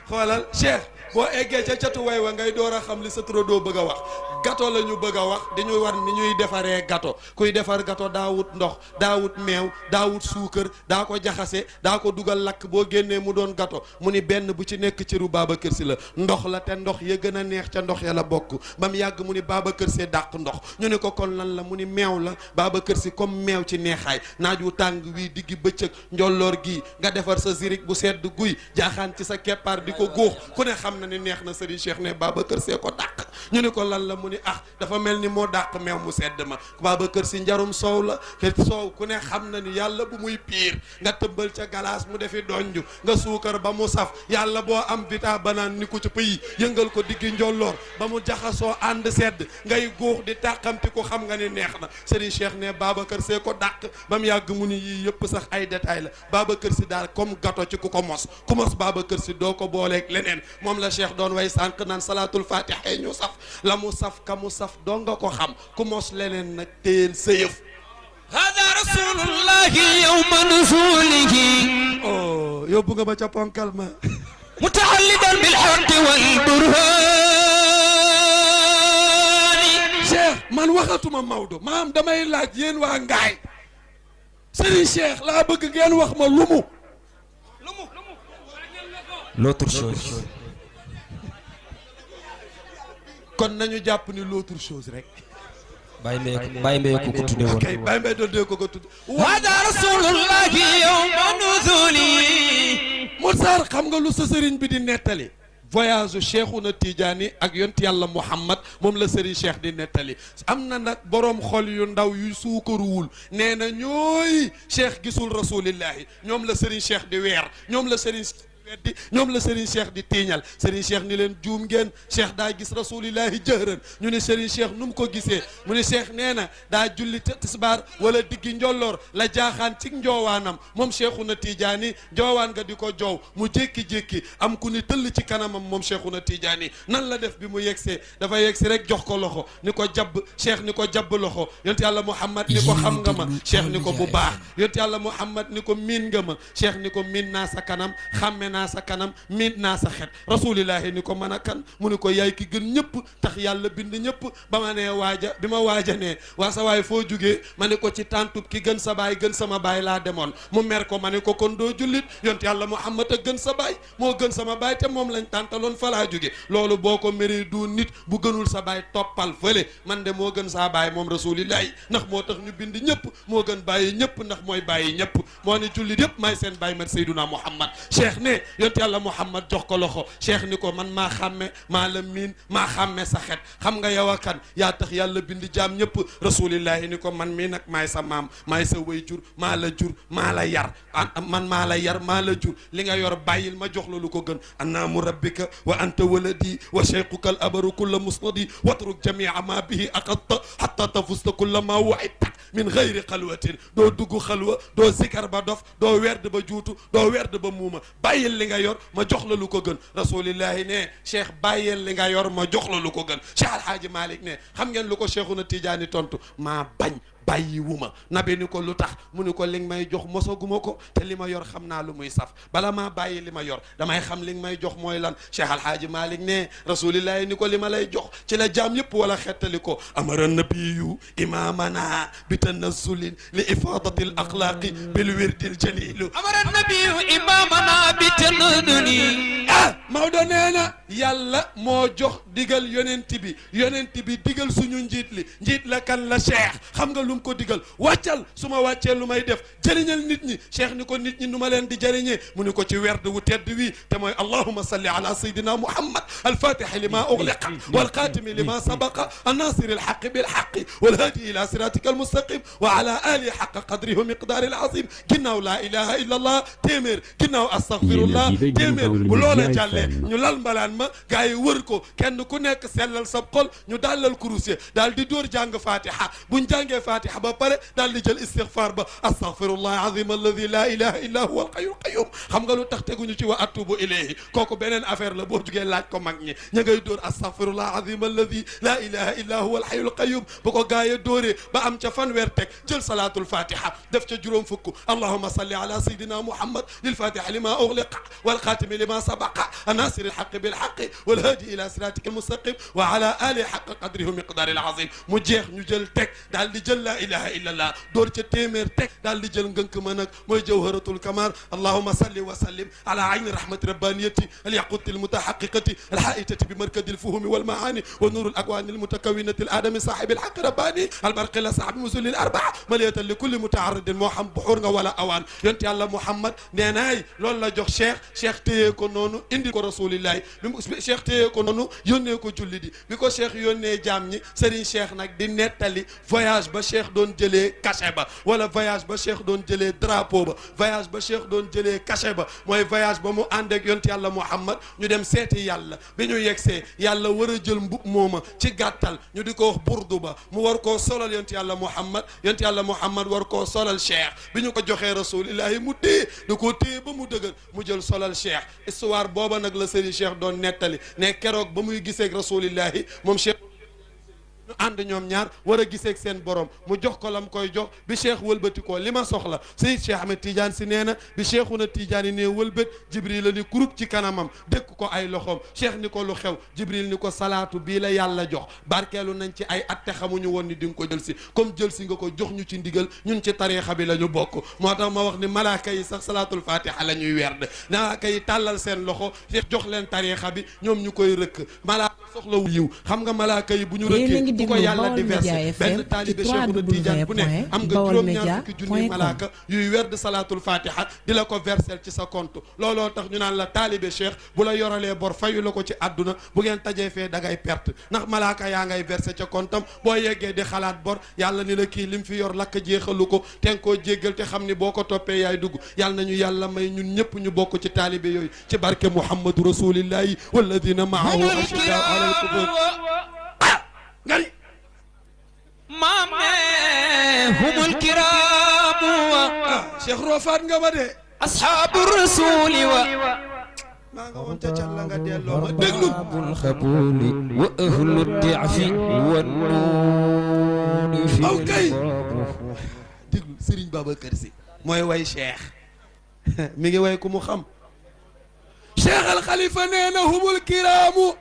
[SPEAKER 2] xoolal Cheikh boo eggee ca catu way wa ngay door a xam li sa turandoo bëgg a wax gâteau la ñu bëgg a wax dañuy war ni ñuy defaree gâteau kuy defar gâteau daa wut ndox daa wut meew daa wut suukar daa ko jaxase daa ko dugal lakk boo génnee mu doon gâteau mu ni benn bu ci nekk cëru Babacar Sy la ndox la te ndox ya gën a neex ca ndox ya la bokk ba mu yàgg mu ni Babacar Sy dàq ndox ñu ne ko kon lan la mu ni meew la Babacar Sy comme meew ci neexaay naaj wu tàng wii diggi bëccëg njolloor gii nga defar sa zirik bu sedd guy jaaxaan ci sa keppaar di ko góox ku ne xam na ni neex na Serigne Cheikh ne Babacar Sy ko dàq ñu ne ko lan la mu ni ah dafa mel ni moo dàq meew mu sedd ma Babacar Sy njarum soow la te soow ku ne xam na ni yàlla bu muy piir nga tëbbal ca galaas mu defi donju nga suukar ba mu saf yàlla boo am vita banaan ni ko ci pëyi yëngal ko diggi njolloor ba mu jaxasoo ànd sedd ngay góox di tàqamti ko xam nga ni neex na Serigne Cheikh ne Babacar Sy ko dàq ba mu yàgg mu ni yii yëpp sax ay détail la Babacar Sy daal comme gâteau ci ku ko mos Babacar Sy doo ko booleeg leneen moom la Cheikh doon way sànq naan salaatul fatiha ñu saf la mu saf ka mu saf doo nga ko xam ku mos leneen nag téyel sa yëf
[SPEAKER 1] هذا رسول الله يوم نزوله
[SPEAKER 2] oh yóbbu nga ma ca ponkal ma
[SPEAKER 1] متعلقا بالحق والبرهان
[SPEAKER 2] Cheikh man waxatuma Maodo maam damay laaj yéen waa Ngaay Serigne Cheikh laa bëgg ngeen wax ma lumu
[SPEAKER 1] l'autre chose
[SPEAKER 2] kon nañu jàpp ni l'autre chose rek
[SPEAKER 1] Baye Mbaye ko tudde woon
[SPEAKER 2] kay Baye Mbaye doon dee ko tudd
[SPEAKER 1] هذا رسول الله يوم نزوله
[SPEAKER 2] Moussa xam nga lu sa sëriñ bi di nettali voyage Cheikhouna Tidiane ak yont yàlla Muhammad moom la Serigne Cheikh di nettali am na nag boroom xol yu ndaw yu suukaruwul nee na ñooy Cheikh gisul rasulillahi ñoom la Serigne Cheikh di weer ñoom la Serigne weddi ñoom la Serigne Cheikh di tiiñal Serigne Cheikh ni leen juum ngeen Cheikh daa gis rasulillahi jëhran ñu ne Serigne Cheikh nu mu ko gisee mu ne Cheikh nee na daa julli tisbaar wala diggi njolloor la jaaxaan ci njoowaanam moom Cheikhouna Tidiane njoowaan nga di ko joow mu jékki-jékki am ku ni tëll ci kanamam moom Cheikhouna Tidiane nan la def bi mu yegsee dafa yegsi rek jox ko loxo ni ko jabb Cheikh ni ko jabb loxo yont yàlla Muhammad ni ko xam nga ma Cheikh ni ko bu baax yont yàlla Muhammad ni ko miin nga ma Cheikh ni ko miin naa sa kanam xàmme
[SPEAKER 6] naa sa kanam miin naa sa xet rasulillahi ni ko mën a kan mu ni ko yaay ki gën ñëpp tax yàlla bind ñëpp ba ma nee waaja bi ma waaja nee waa sa waay foo jugee ma ni ko ci tàntub ki gën sa baay gën sama baay laa demoon mu mer ko ma ni ko kon doo jullit yont yàlla Muhammad a gën sa baay moo gën sama baay te moom lañ tàntaloon fa laa jóge loolu boo ko méree du nit bu gënul sa baay toppal fële man de moo gën saa baay moom rasulillahi ndax moo tax ñu bind ñëpp moo gën bàyyi ñëpp ndax mooy bàyyi ñëpp moo ni jullit yëpp maay seen baay man Seyduna Muhammad cheikh ne yont yàlla Muhammad jox ko loxo cheikh ni ko man maa xàmme maa la miin maa xàmme sa xet xam nga yow a kan yaa tax yàlla bind jaam ñëpp rasulillahi ni ko man mii nag maay sa maam maay sa way jur maa la jur maa la yar man maa la yar maa la jur li nga yor bàyyil ma jox la lu ko gën annaamu rabbika wa anta waladi wa cheikhuka al abaru kulla musnadi watruk jamia ma bihi aqadta hatta tafusta kulla ma waidta min gayri xalwatin doo dugg xalwa doo zikar ba dof doo werd ba juutu doo werd ba muuma bàyyil li nga yor ma jox la lu ko gën rasulillahi ne cheikh bàyyil li nga yor ma jox la lu ko gën cheikh alhaaji malik ne xam ngeen lu ko cheikhuna tijaani tontu maa bañ bàyyi wuma nabi ni ko lu tax mu ni ko li nga may jox mosaguma ko te li ma yor xam naa lu muy saf bala maa bàyyi li ma yor damay xam li nga may jox mooy lan cheikh alhaaji malik ne rasulillahi ni ko li ma lay jox ci la jaam yëpp wala xettali ko amara nabiyu imamana bi tanazulin li ifadati al axlaqi bil wirdil jalilu
[SPEAKER 1] amara nabiyu imamana bi tanazuli
[SPEAKER 6] Maodo nee na yàlla moo jox digal yonent bi digal suñu njiit la kan la cheikh xam nga lu mu ko digal wàccal su ma wàccee lu may def jëriñal nit ñi cheikh ni ko nit ñi nu ma leen di jëriñee mu ni ko ci werd wu tedd wi te mooy allahumma salli ala sayyidina muhammad alfatihi lima ughliqa walxaatimi lima sabaqa annasiri alxaqi bilxaqi walhaadi ila siratika almustaqim wa ala alihi xaqa qadrihi wa miqdaari alazim ginnaaw laa ilaha illa allah téeméer ginnaaw astaghfirullah téeméer bu loola jàllee ñu lal mbalaan ma gars yi wër ko kenn ku nekk sellal sa xol ñu daalal kurus daal di dóor jàng fatiha buñ jàngee fatiha ba pare daal di jël istighfar ba astaghfirullah azim alladi la ilaha illa huwa alhayyul qayyum xam nga lu tax teguñu ci wa atubu ilayhi kooku beneen affaire la boo jugee laaj ko mag ñi ña ngay dóor astaghfirullah azim alladi la ilaha illa huwa alhayyul qayyum bu ko gaa yi dóoree ba am ca fanweer teg jël salatul fatiha def ca juróom fukk allahumma salli ala sayidina muhammad lil fatiha lima ughliqa wal khatimi lima sabaqa الناصر الحق بالحق والهادي الى صراطك المستقيم وعلى اله حق قدره ومقداره العظيم mu jeex ñu jël teg daal di jël la ilaha illa allah door ca téeméer teg daal di jël ngënk ma nag mooy jawharatul kamal allahumma salli wa sallim ala ayni rahmati rabbaniyati alyaquti almutahaqiqati alhaitati bimarkadi alfuhumi walmaani wa nur alakwani almutakawinati aladami sahibi alhaq rabbani albarqi la sahabi musulli arbaa maliyatan li kulli mutaaridin moo xam buxuur nga wala awaan yonent yàlla muhammad nee naay loolu la jox cheikh téye ko noonu indi ko rasulillahi bi mu cheikh téye ko noonu yónnee ko julli di bi ko cheikh yónnee jaam ñi Serigne Cheikh nag di nettali voyage ba cheikh doon jëlee cachet ba wala voyage ba cheikh doon jëlee drapeau ba voyage ba cheikh doon jëlee cachet ba mooy voyage ba mu ànd ak yonent yàlla Muhammad ñu dem seeti yàlla bi ñu yegsee yàlla war a jël mbub mooma ci gàttal ñu di ko wax burdu ba mu war koo solal yonent yàlla Muhammad war koo solal cheikh bi ñu ko joxee rasulillahi mu téye da koo téye ba mu dëgër mu jël solal cheikh histoire booba nag la Serigne Cheikh doon nettali ne keroog ba muy gisee ak rasulillahi moom cheikh ñu ànd ñoom ñaar war a gisee ak seen borom mu jox ko lam koy jox bi cheikh wëlbati ko li ma soxla Seyd Cheikh Ahmed Tidiane si nee na bi cheikhuna Tidiane yi ne wëlbët Jibril la ni kurub ci kanamam dëkk ko ay loxoom cheikh ni ko lu xew Jibril ni ko salaatu bii la yàlla jox barkeelu nañ ci ay atte xamuñu woon ni di nga ko jël si comme jël si nga ko jox ñu ci ndigal ñun ci tariixa bi la ñu bokk moo tax ma wax ni malaaka yi sax salaatul fatiha la ñuy werd malaaka yi tàllal seen loxo cheikh jox leen tariixa bi ñoom ñu koy rëkk malaaka soxlawul yiw xam nga malaaka yi bu ñu rëkkee bu ko yàlla di versé benn taalibe Cheikhuna Tidiane bu ne am nga juróom-ñaar fukki junni malaaka yuy werd salaatul fatiha di la ko versel ci sa compte looloo tax ñu naan la taalibe cheikh bu la yoralee bor fayu la ko ci àdduna bu ngeen tajee fee da ngay perte ndax malaaka yaa ngay versé ca comptam boo yeggee di xalaat bor yàlla ni la kii lim fi yor lakk jeexalu ko te nga koo jéggal te xam ni boo ko toppee yaay dugg yàlla nañu yàlla may ñun ñëpp ñu bokk ci taalibe yooyu ci barke Muhammadu rasulillahi walladina maahu ashiddaau alal kuffar ngari
[SPEAKER 1] maame humul kiraamu
[SPEAKER 6] Cheikh Rofaat nga ma de
[SPEAKER 1] ashaabu rasuli wa
[SPEAKER 6] maa nga woon ca cal la nga delloo ma déglu
[SPEAKER 1] abul xabuli wa ahlu diafi wa nuuni fi
[SPEAKER 6] aw kay déglu Serigne Babacar Sy mooy way Cheikh mi ngi way ku mu xam
[SPEAKER 2] Cheikh Al Khalifa nee na humul kiraamu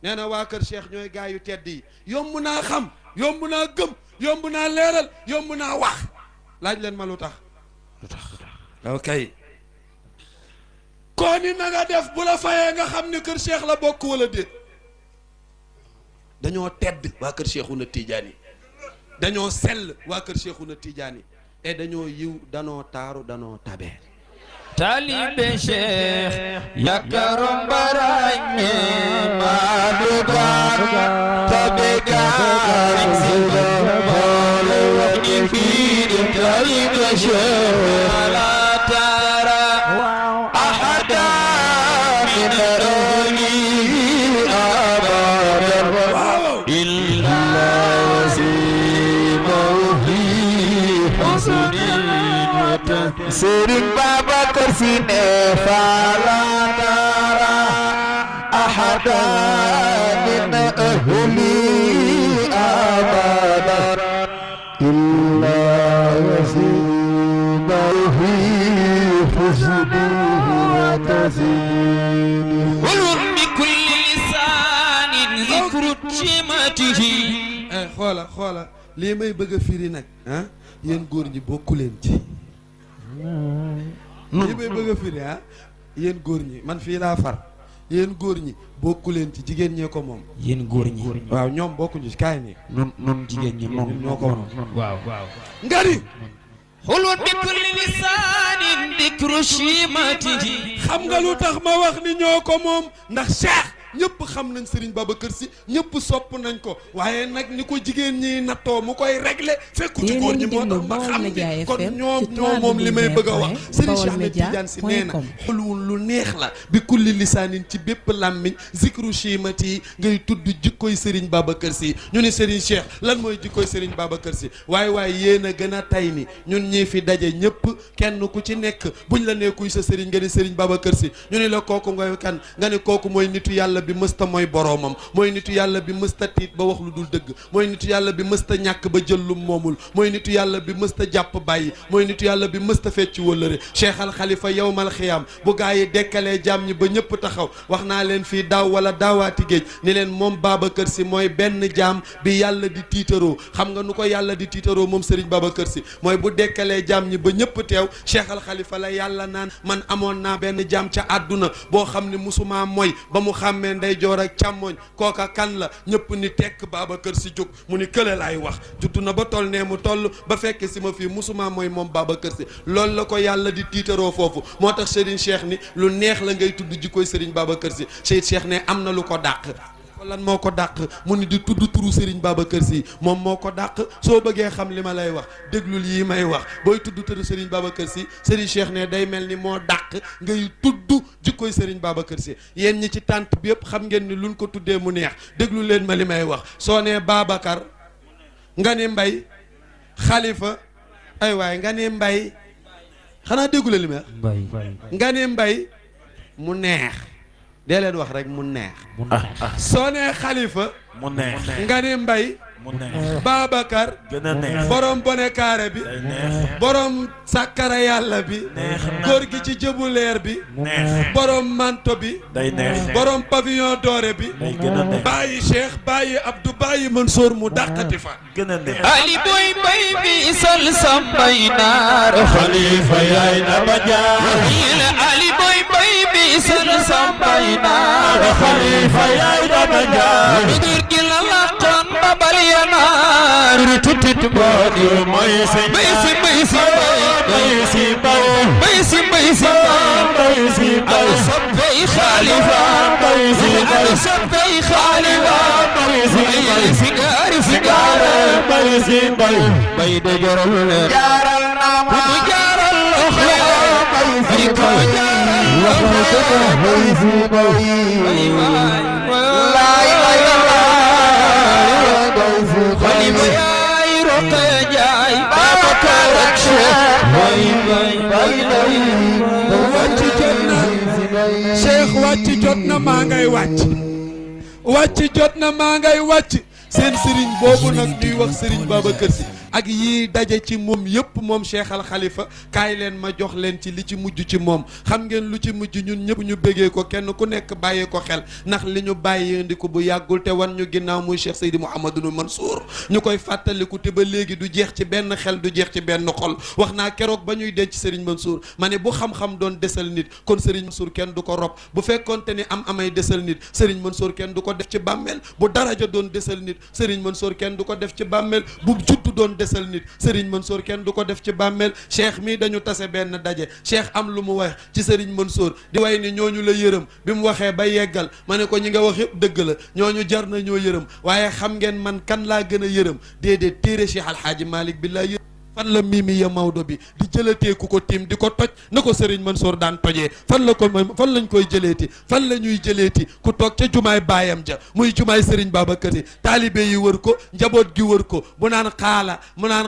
[SPEAKER 2] nee na waa kër Cheikh ñooy gaa yu tedd yi yomb naa xam yomb naa gëm yomb naa leeral yomb naa wax laaj leen ma lu tax ok koo ni na nga def bu la fayee nga xam ni kër Cheikh la bokk wala déet dañoo tedd waa kër Cheikhouna Tidiane yi dañoo sell waa kër Cheikhouna Tidiane yi et dañoo yiw danoo taaru danoo tabe
[SPEAKER 1] Talibe Cheikh yakarom barañe maduga tabega sida bole ni fi talibe Cheikh la tara ahada min rani abada illa zimahi husni Serigne Babacar Sy ne fala tara ahada min ahli abada illa yasibahu husni wa tazini wal bi kulli lisanin dhikru chimatihi
[SPEAKER 2] xoola lii may bëgg a firi nag ah yéen góor ñi bokku leen ci lii may bëgg a firi ah yéen góor ñi man fii laa far yéen góor ñi bokku leen ci jigéen ñee ko moom
[SPEAKER 1] yéen góor ñi
[SPEAKER 2] waaw ñoom bokkuñu ci kaay nii
[SPEAKER 1] nun jigéen ñi moom
[SPEAKER 2] ñoo ko moom
[SPEAKER 1] waaw
[SPEAKER 2] ngari
[SPEAKER 1] xulwa bi kulli lisaanin dikru chimatihi
[SPEAKER 2] xam nga lu tax ma wax ni ñoo ko moom ndax Cheikh ñëpp xam nañ Serigne Babacar Sy ñëpp sopp nañ ko waaye nag ni ko jigéen ñi nattoo mu koy régler fekku ci góor ñi moo tax ma xam ni kon ñoo moom li may bëgg a wax Serigne Cheikh Ahmed Tidiane Sy nee na xulwun lu neex la bi kulli lisaanin ci bépp làmmiñ zikru chimati ngay tudd jikkoy Serigne Babacar Sy ñu ni Serigne Cheikh lan mooy jikkoy Serigne Babacar Sy waaye yéen a gën a tay ni ñun ñii fi daje ñëpp kenn ku ci nekk buñ la nekkuy sa Serigne nga ni Serigne Babacar Sy ñu ni la kooku ngay kan nga ni kooku mooy nitu yàlla bi mësta mooy boroomam mooy nitu yàlla bi mësta tiit ba wax lu dul dëgg mooy nitu yàlla bi mësta ñàkk ba jël lu moomul mooy nitu yàlla bi mësta jàpp bàyyi mooy nitu yàlla bi mësta fecc wëllëre Cheikh Al Khalifa yawmal xiyaam bu gaa yi dekkalee jaam ñi ba ñëpp taxaw wax naa leen fii daaw wala daawaati géej ni leen moom Babacar Sy mooy benn jaam bi yàlla di tiitaroo xam nga nu ko yàlla di tiitaroo moom Serigne Babacar Sy mooy bu dekkalee jaam ñi ba ñëpp teew Cheikh Al Khalifa la yàlla naan man amoon naa benn jaam ca àdduna boo xam ne musuma mooy ba mu xàmmee ndey joor ak càmmoñ kooka kan la ñëpp ni tekk Babacar Sy jóg mu ni kële laay wax juddu na ba toll nee mu toll ba fekk si ma fii musuma mooy moom Babacar Sy loolu la ko yàlla di tiitaroo foofu moo tax Serigne Cheikh ni lu neex la ngay tudd jikkoy Serigne Babacar Sy Cheikh ne am na lu ko dàq lan moo ko dàq mu ni di tudd turu Serigne Babacar Sy moom moo ko dàq soo bëggee xam li ma lay wax déglul yi may wax booy tudd turu Serigne Babacar Sy Serigne Cheikh ne day mel ni moo dàq ngay tudd jikkoy Serigne Babacar Sy yéen ñi ci tànt bi yëpp xam ngeen ni luñ ko tuddee mu neex déglu leen ma li may wax soo nee Babacar nga ni Mbay Khalifa ay waay nga ni Mbay xanaa déggu leen li may wax nga ni Mbay mu neex dee leen wax rek mu neex soo nee Khalifa
[SPEAKER 7] mu neex
[SPEAKER 2] nga ni Mbay
[SPEAKER 7] mu neex
[SPEAKER 2] Babacar
[SPEAKER 7] gën a neex
[SPEAKER 2] borom bone kaare bi borom sàkkara yàlla bi góor gi ci jëbu leer bi borom manto bi
[SPEAKER 7] day neex
[SPEAKER 2] borom pavillon doré bi
[SPEAKER 7] day gën a neex
[SPEAKER 2] bàyyi Cheikh bàyyi Abdou bàyyi Mansour mu dàqati fa
[SPEAKER 7] gën a neex
[SPEAKER 1] Ali boy bay bi sol sambay naar
[SPEAKER 7] Khalifa yaay na ba jaar
[SPEAKER 1] Ali boy bay bi sol sambay naar
[SPEAKER 7] Khalifa yaay na ba jaar
[SPEAKER 1] góor gi la laqoon babal yanaar tutit boodi
[SPEAKER 7] mooy sëñ
[SPEAKER 1] bay si bay si
[SPEAKER 7] bay si bay
[SPEAKER 1] bay si bay si
[SPEAKER 7] bay si bay
[SPEAKER 1] sabbay Khalifa
[SPEAKER 7] bay si bay
[SPEAKER 1] sabbay Khalifa
[SPEAKER 7] bay si bay
[SPEAKER 1] sigari sigari
[SPEAKER 7] bay si bay
[SPEAKER 1] bay de jaral
[SPEAKER 7] jaaral na ma
[SPEAKER 1] mu jaral
[SPEAKER 7] bay si bay
[SPEAKER 1] bay si bay Khalifa yaay Roqaya Njaay Babacar ak
[SPEAKER 2] Cheikh wàcc jot na maa ngay wàcc jot na maa ngay wàcc seen Serigne boobu nag ñuy wax Serigne Babacar Sy ak yii daje ci moom yëpp moom Cheikh Al Khalifa kaay leen ma jox leen ci li ci mujj ci moom xam ngeen lu ci mujj ñun ñëpp ñu bëggee ko kenn ku nekk bàyyee ko xel ndax li ñu bàyyeendiko bu yàggul te wan ñu ginnaaw muy Cheikh Seydi Mouhamadou Mansour ñu koy fàttaliku te ba léegi du jeex ci benn xel du jeex ci benn xol wax naa keroog ba ñuy denc Serigne Mansour ma ne bu xam-xam doon desal nit kon Serigne Mansour kenn du ko rob bu fekkonte ni amay desal nit Serigne Mansour kenn du ko def ci bàmmeel bu daraja doon desal nit Serigne Mansour kenn du ko def ci bàmmeel bu juddu doon desal nit Serigne Mansour kenn du ko def ci bàmmeel Cheikh mii dañu tase benn daje Cheikh am lu mu wax ci Serigne Mansour di way ni ñooñu la yërëm bi mu waxee ba yeggal ma ne ko ñi nga wax yëpp dëgg la ñooñu jar na ñoo yërëm waaye xam ngeen man kan laa gën a yërëm déedéet téere Cheikh Alhaaji Malick bi laa yërëm fan la mimi ya Maodo bi di jëlatee ku ko tiim di ko toj na ko Serigne Mansour daan tojee fan lañ koy jëleeti fan la ñuy jëleeti ku toog ca jumaay baayam ja muy jumaay Serigne Babacar Sy taalibe yi wër ko njaboot gi wër ko mu naan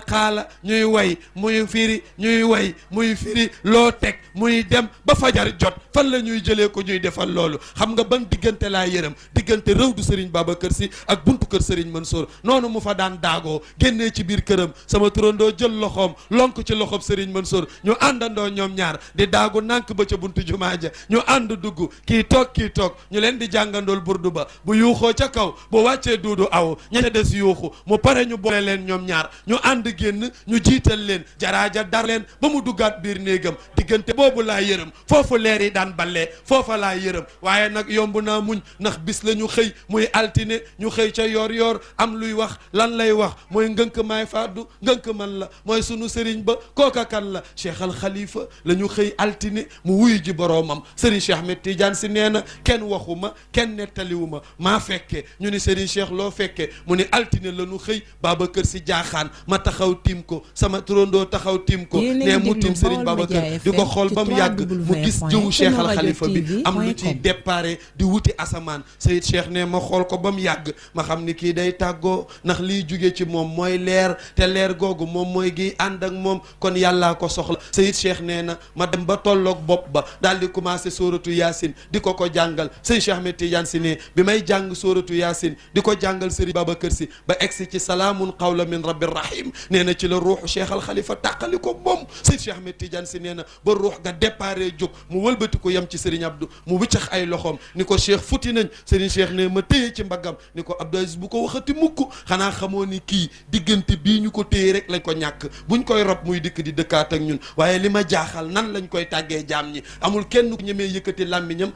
[SPEAKER 2] xaala ñuy way muy firi ñuy way muy firi loo teg muy dem ba fajar jot fan la ñuy jëlee ko ñuy defal loolu xam nga ban diggante laa yërëm diggante rëwdu Serigne Babacar Sy ak buntu kër Serigne Mansour noonu mu fa daan daagoo génnee ci biir këram sama turandoo jël loxoom lonk ci loxob Serigne Mansour ñu àndandoo ñoom ñaar di daagu nànk ba ca buntu jumaa ja ñu ànd dugg kii toog ñu leen di jàngandool burdu ba bu yuuxoo ca kaw bu wàccee duudu aw ña ca des yuuxu mu pare ñu boole leen ñoom ñaar ñu ànd génn ñu jiital leen jaraaja dar leen ba mu duggaat biir néegam diggante boobu laa yërëm foofu leer yi daan ballee foofa laa yërëm waaye nag yomb naa muñ ndax bis la ñu xëy muy altine ñu xëy ca yoor am luy wax lan lay wax mooy ngënk maay fàddu ngënk man la mooy sunu sëriñ ba kooka kan la Cheikh Al Khalifa la ñu xëy altine mu wuyu ji boroomam sëriñ Cheikh Ahmed Tidiane si nee na kenn waxuma kenn nettaliwuma maa fekke ñu ni sëriñ Cheikh loo fekke mu ni altine la ñu xëy Babacar Sy jaaxaan ma taxaw tiim ko sama turandoo taxaw tiim ko ne mu tiim sëriñ Babacar di ko xool ba mu yàgg mu gis jëwu Cheikh Al Khalifa bi am lu ci déparé di wuti asamaan Seyid Cheikh ne ma xool ko ba mu yàgg ma xam ni kii day tàggoo ndax liy jóge ci moom mooy leer te leer googu moom mooy gi ànd ak moom kon yàllaa ko soxla Seyid Cheikh nee na ma dem ba tolloog bopp ba daal di commencé sóoratu yaasin di ko jàngal Seyid Cheikh Ahmed Tidiane si ne bi may jàng sóoratu yaasin di ko jàngal Serigne Babacar Sy ba egsi ci salaamun qawla min rabbir rahim nee na ci la ruuxu Cheikh Al Khalifa tàqali ko moom Seyid Cheikh Ahmed Tidiane si nee na ba ruux ga déparé jóg mu wëlbati ko yem ci Serigne Abdou mu wiccax ay loxoom ni ko Cheikh futi nañ Serigne Cheikh ne ma téye ci mbaggam ni ko Abdou Aziz bu ko waxati mukk xanaa xamoo ni kii diggante bii ñu ko téye rek lañ ko ñàkk buñ koy rob muy dikk di dëkkaat ak ñun waaye li ma jaaxal nan lañ koy tàggee jaam ñi amul kenn ku ñemee yëkkati làmmiñam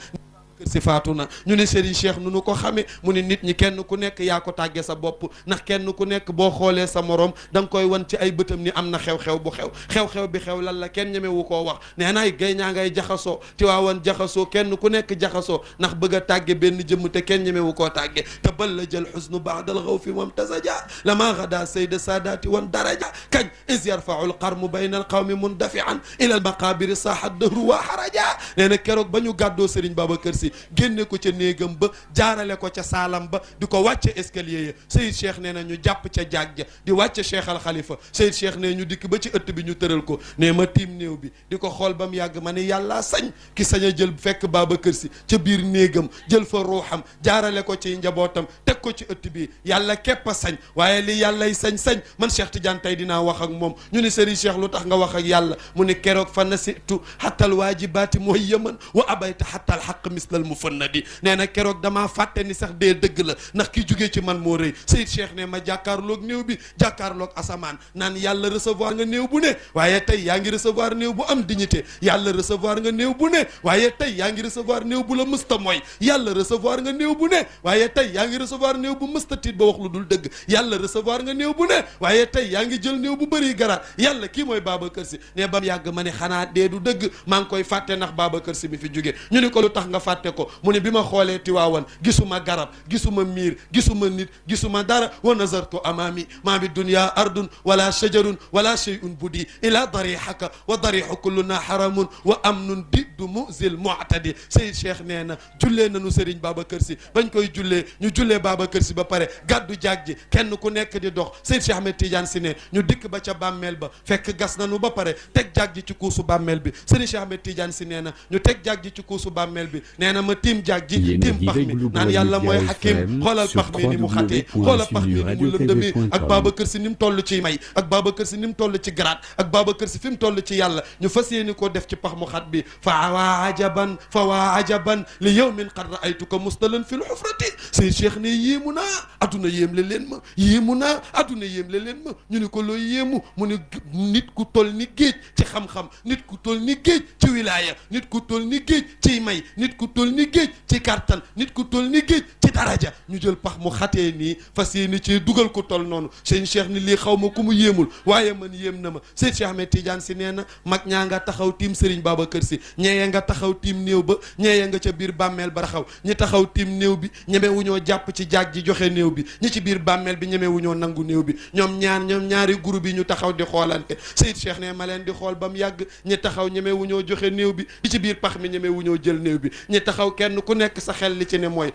[SPEAKER 2] si faatu na ñu ne Serigne Cheikh nu nu ko xamee mu ne nit ñi kenn ku nekk yaa ko tàggee sa bopp ndax kenn ku nekk boo xoolee sa morom da nga koy wan ci ay bëtam ni am na xew-xew bu xew bi xew lan la kenn ñemewu koo wax nee naay gay ñaa ngay jaxasoo Tiwaawan jaxasoo kenn ku nekk jaxasoo ndax bëgg a tàgge benn jëmm te kenn ñemewu koo tàgge te bal la jël xusnu baadal xaw fi moom tasaja lama gada sayda saadaati wan daraja kañ is yarfau l qarmu bayna al qawmi mundafian ila al maqabiri saahat dëhru waa xaraja nee na keroog ba ñu gàddoo Serigne Babacar Sy génne ko ca néegam ba jaarale ko ca saalam ba di ko wàcce escalier ya Seyid Cheikh nee na ñu jàpp ca jaag ja di wàcce Cheikh Al Khalifa Seyid Cheikh ne ñu dikk ba ci ëtt bi ñu tëral ko ne ma tiim néew bi di ko xool ba mu yàgg ma ne yàlla sañ ki sañ a jël fekk Babacar Sy ca biir néegam jël fa ruuxam jaarale ko ci njabootam teg ko ci ëtt bi yàlla képp a sañ waaye li yàllay sañ-sañ man Cheikh Tidiane tey dinaa wax ak moom ñu ne Serigne Cheikh lu tax nga wax ak yàlla mu ne keroog fa nasitu xatal waajibaati mooy yëman wa abayta xatal xaq mislal mufannadi nee na keroog damaa fàtte ni sax dee dëgg la ndax ki jugee ci man moo rëy Seyid Cheikh ne ma jàkkaarloog néew bi jàkkaarloog asamaan naan yàlla recevoir nga néew bu ne waaye tey yaa ngi recevoir néew bu am dignité yàlla recevoir nga néew bu ne waaye tey yaa ngi recevoir néew bu la mësta mooy yàlla recevoir nga néew bu ne waaye tey yaa ngi recevoir néew bu mësta tiit ba wax lu dul dëgg yàlla recevoir nga néew bu ne waaye tey yaa ngi jël néew bu bëri garaat yàlla kii mooy Babacar Sy ne ba mu yàgg ma ne xanaa dee du dëgg maa ngi koy fàtte ndax Babacar Sy mi fi jóge ñu ni ko lu tax nga fàtte ko mu ne bi ma xoolee Tiwaawan gisuma garab gisuma miir gisuma nit gisuma dara wa nazartu amaami maa bi dunya ardun wala shajarun wala shay'un budi ila darihaka wa darihu kulluna haramun wa amnun diddu muzil mu'tadi Seyid Cheikh nee na jullee nañu Serigne Babacar Sy bañ koy jullee ñu jullee Babacar Sy ba pare gàddu jaag ji kenn ku nekk di dox Seyid Cheikh Ahmed Tidiane Sy ne ñu dikk ba ca bàmmeel ba fekk gas nañu ba pare teg jaag ji ci kuusu bàmmeel bi Serigne Cheikh Ahmed Tidiane Sy nee na ñu teg jaag ji ci kuusu bàmmeel bi nee na
[SPEAKER 6] na ma tiim jaag ji tiim pax mi naan yàlla mooy hakim xoolal pax mi ni mu xatee xoolal pax mi ni mu lëndëmee ak Babacar Si ni mu toll ci may ak Babacar Si ni mu toll ci garaat ak Babacar Si fi mu toll ci yàlla ñu fas yéene koo def ci pax mu xat bi fa waa ajaban li yawmin qad ra'aytuka mustalan fil hufrati say cheikh ne yéemu naa adduna yéem le leen ma yéemu naa adduna yéem le leen ma ñu ne ko looy yéemu mu ne nit ku toll ni géej ci xam-xam nit ku toll ni géej ci wilaaya nit ku toll ni géej ci may nit ku toll ni géej ci kartan nit ku toll ni géej ci daraja ñu jël pax mu xatee nii fas yéene ci dugal ko toll noonu seen cheikh ni lii xaw ma ku mu yéemul waaye man yéem na ma seen Cheikh Ahmed Tidiane Si nee na mag ñaa nga taxaw tiim Serigne Babacar Si ñeeye nga taxaw tiim néew ba ñeeye nga ca biir bàmmeel ba raxaw ñi taxaw tiim néew bi ñeme wu ñoo jàpp ci jaag ji joxe néew bi ñi ci biir bàmmeel bi ñeme wu ñoo nangu néew bi ñoom ñaari groupe yi ñu taxaw di xoolante Seyid Cheikh ne ma leen di xool ba mu yàgg ñi taxaw ñeme wu ñoo joxe néew bi ñi ci biir pax mi ñeme wu ñoo jël néew bi ñi taxaw kenn ku nekk sa xel li ci ne mooy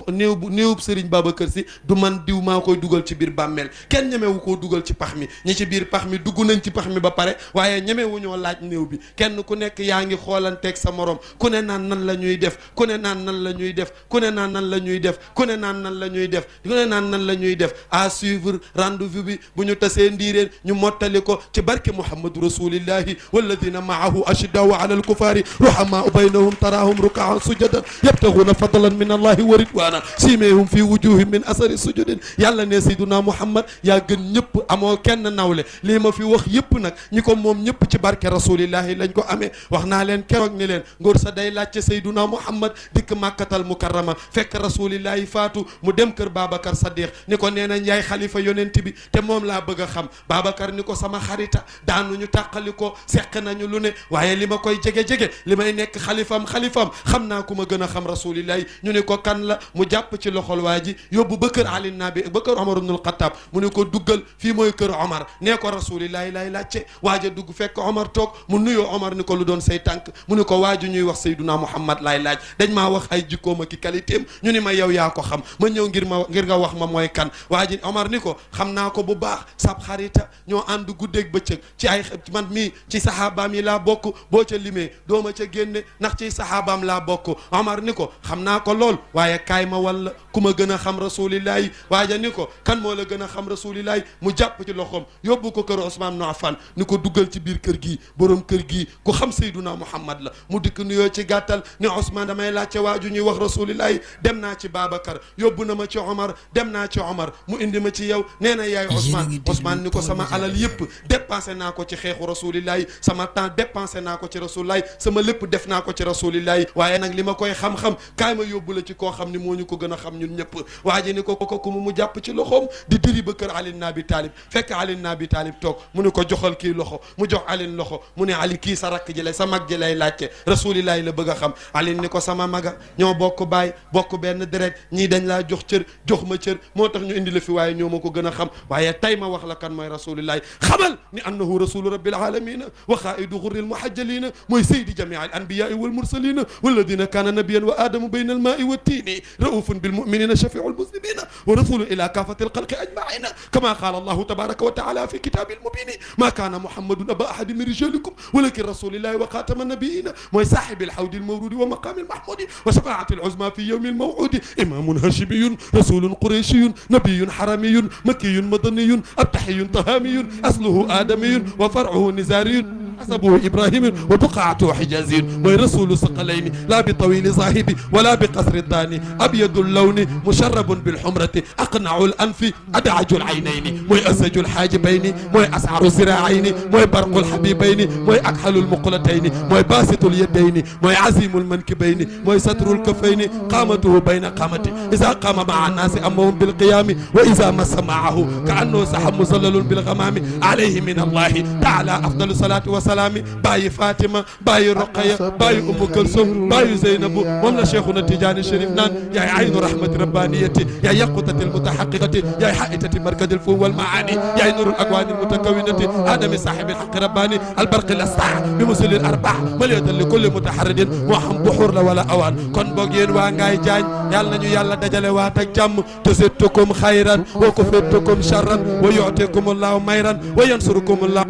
[SPEAKER 6] néewub Serigne Babacar Si du man diw maa koy dugal ci biir bàmmeel kenn ñeme wu koo dugal ci pax mi ñi ci biir pax mi dugg nañ ci pax mi ba pare waaye ñeme wu ñoo laaj néew bi kenn ku nekk yaa ngi xoolanteeg sa morom ku ne naan nan la ñuy def ku ne naan nan la ñuy def ku ne naan nan la ñuy def ku ne naan nan la ñuy def ku ne naan nan la ñuy def à suivre rendez-vous bi bu ñu tasee ndiireen ñu mottali ko ci barke Muhammadu rasulillahi walladina maahu ashiddaau ala alkufaari ruhamaau baynahum taraahum rukaan sujadan yabtaguuna fadlan min allahi wa ridwana siimeehum fi wujuhim min asari sujudin yàlla ne sayduna Muhammad yaa gën ñëpp amoo kenn nawle lii ma fi wax yëpp nag ñi ko moom ñëpp ci barke rasulillahi lañ ko amee wax naa leen keroog ni leen ngóor sa day laajte sayduna Muhammad dikk màkkatal mukarrama fekk rasulillahi faatu mu dem kër Babacar Sadiq ni ko nee nañ yaay xalifa yonent bi te moom laa bëgg a xam Babacar ni ko sama xarita daanuñu tàqali ko seq nañu lu ne waaye li ma koy jege-jege li may nekk xalifam xam naa ku ma gën a xam rasulillahi ñu ne ko kan la mu jàpp ci loxol waa ji yóbbu ba kër Ali Nabi ba kër Omar ibnul Xattaab mu ne ko duggal fii mooy kër Omar nee ko rasulillahi lay laajte waaja dugg fekk Omar toog mu nuyoo Omar ni ko lu doon say tànk mu ne ko waaju ñuy wax sayduna Muhammad laay laaj dañ maa wax ay jikkoom ak qualité am ñu ni ma yow yaa ko xam ma ñëw ngir nga wax ma mooy kan waa ji Omar ni ko xam naa ko bu baax sab xarita ñoo ànd guddeeg bëccëg ci ay man mii ci saxaabaam yi laa bokk boo ca limee doo ma ca génne ndax ci saxaabaam laa bokk Omar ni ko xam naa ko lool waaye kaay ma walla ku ma gën a xam rasulillahi waaja ni ko kan moo la gën a xam rasulillahi mu jàpp ci loxoom yóbbu ko kër Ousmane no Affan ni ko duggal ci biir kër gii borom kër gii ku xam sayduna Muhammad la mu dikk nuyoo ci gàttal ni Ousmane damay laajte waaju ñuy wax rasulillahi dem naa ci Babacar yóbbu na ma ci Omar dem naa ci Omar mu indi ma ci yow nee na yaay Ousmane ni ko sama alal yëpp dépensé naa ko ci xeexu rasulillahi sama temps dépensé naa ko ci rasulillahi sama lépp def naa ko ci rasulillahi waaye nag li ma koy xam-xam kaay ma yóbbu la ci koo xam ni moo ñu ko gën a xam ñun ñëpp waa ji ni ko ku mu jàpp ci loxoom di diri ba kër Ali ibn Abi Talib fekk Ali ibn Abi Talib toog mu ne ko joxal kii loxo mu jox Ali loxo mu ne Ali kii sa rakk ji lay sa mag ji lay laajte rasulillahi la bëgg a xam Ali ni ko sama maga ñoo bokk baay bokk benn deret ñii dañ laa jox cër jox ma cër moo tax ñu indi la fi waaye ñoo ma ko gën a xam waaye tey ma wax la kan mooy rasulillahi xamal ni annahu rasulu rabbil alamina wa xaidu xurril muhajjalina mooy saydi jamii al anbiyai wal mursalina walladina kaana nabiyan wa aadamu bayna al maai wa tiini raufun bil muminina shafiu al muslimina wa rasulu ila kaafati al xalqi ajmaina kama qaala allahu tabaraka wa taala fi kitabi al mubini ma kaana muhammadun aba ahadi min rijalikum walakin rasulillahi wa xaatama nabiina mooy saaxibi al xawdi al mawrudi wa maqaami al mahmudi wa shafaati al uzma fi yawmi al mawudi imamun hashimiyun rasulun qurayshiyun nabiyun haramiyun makkiyun madaniyun abtahiyun tahamiyun asluhu adamiyun wa far'uhu nizariyun حسبه إبراهيم وبقعته حجازي ورسول ثقلين لا بطويل صاحبي ولا بقصر الداني أبيض اللون مشرب بالحمرة أقنع الأنف أدعج العينين موي أسج الحاجبين موي أسعر الزراعين موي برق الحبيبين موي أكحل المقلتين موي باسط اليدين موي عزيم المنكبين موي ستر الكفين قامته بين قامته إذا قام مع الناس أمهم بالقيام وإذا مس معه كأنه سحب مسلل بالغمام عليه من الله تعالى أفضل الصلاة والسلام باي فاطمة باي رقية باي أم كلثوم باي زينب مولا شيخنا تيجاني شريف نان يا عين رحمة ربانيتي يا يقظة المتحققة يا حائطة مركز الفو والمعاني يا نور الأكوان المتكونة آدم صاحب الحق رباني البرق الأسطع بمسل الأربع مليئة لكل متحرد وحم بحور ولا أوان كون بوغين وانغاي جاñ yàlla nañu yàlla dajale waat ak jàmm tuzidtukum xayran wa kufittukum sharran wa yu'tikum allahu mayran wa yansurukum allah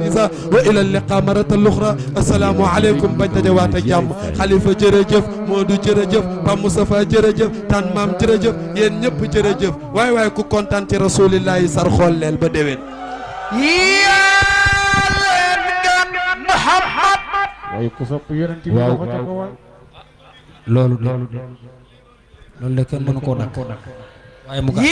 [SPEAKER 6] isa wa ila liqa maratan luxra assalaamu aleykum bañ dajawaat ak jàmm xalifa jërëjëf Modou jërëjëf Pape Moustapha jërëjëf tan maam jërëjëf yéen ñëpp jërëjëf waay waay ku kontaan ci rasulillahi sar xool leel ba déwén
[SPEAKER 3] waaye ku sopp yonent bi loxo ca ko waay
[SPEAKER 1] loolu de kenn mënu koo dakk waaye mu gàtt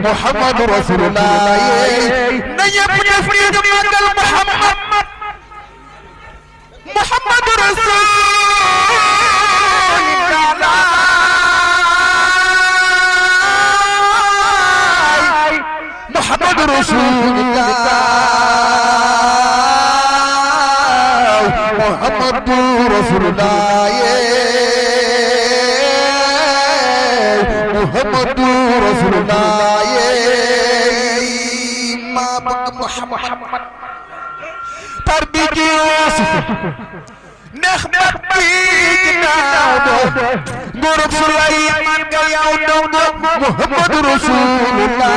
[SPEAKER 7] Muhammadu Rasulullah na ñépp def ni ñu màggal Muhammadu Rasulullah Muhammadu Rasulullah Muhammadu Rasulullah Muhammadu Rasulullah ma bëgg Muhammad tarbi ji Yuusuf neex neex bi ginnaaw nguurub Sulaymaan ga yow dong Muhammadu Rasulullah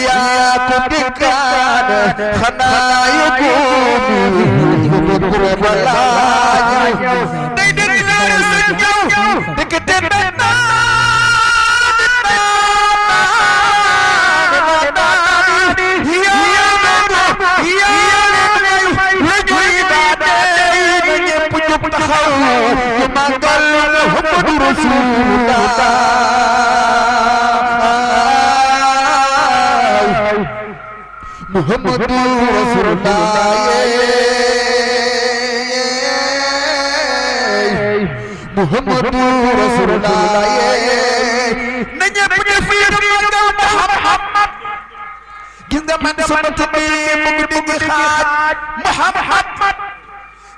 [SPEAKER 7] yaa ko dikkaan xanaa yëgoo day dégg naa sa ñëw dëkk te Muhammadu Rasulullah Muhammadu Rasulullah Muhammadu Rasulullah na ñépp def fi Muhammad gis nga man sama tëddi mu ngi xaaj Muhammad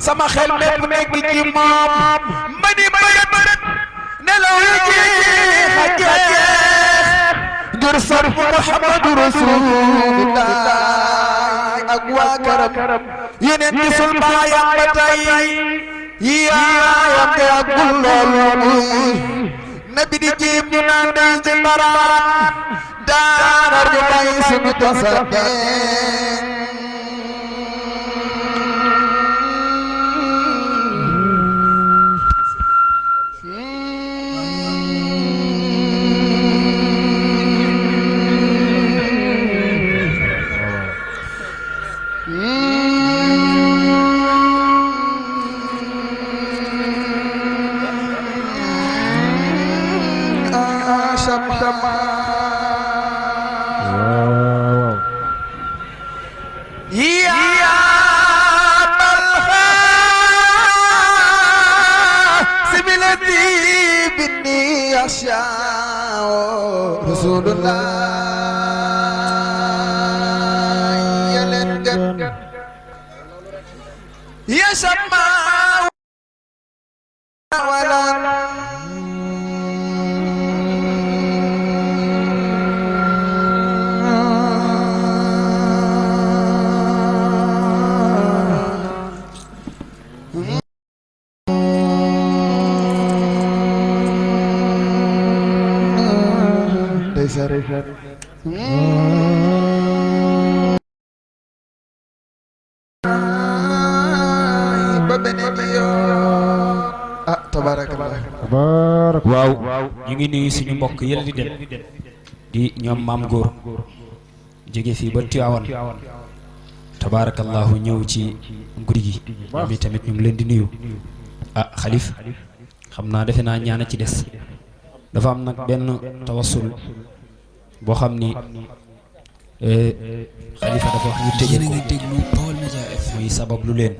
[SPEAKER 7] sama xel mépp nekk ci moom ma di bërët nelaw yi jeex a jeex ngir sopp Muhammadu Rasulullah ak waa këram yeneen gisul baayam ba tey yaayam te agul loolu nabi di jiib ñu naan day si baraat daara ñu bàyyi suñu tasane
[SPEAKER 1] waaw ñu ngi nuyu suñu mbokk yële di dem di ñoom maam góor jóge fii ba Tiwaawan tabaarakallahu ñëw ci guddi gi ñoom i tamit ñu ngi leen di nuyu ah xalif xam naa defe naa ñaana ci des dafa am nag benn tawassul boo xam ni xalifa dafa wax ñu tëje ko muy sabab lu leen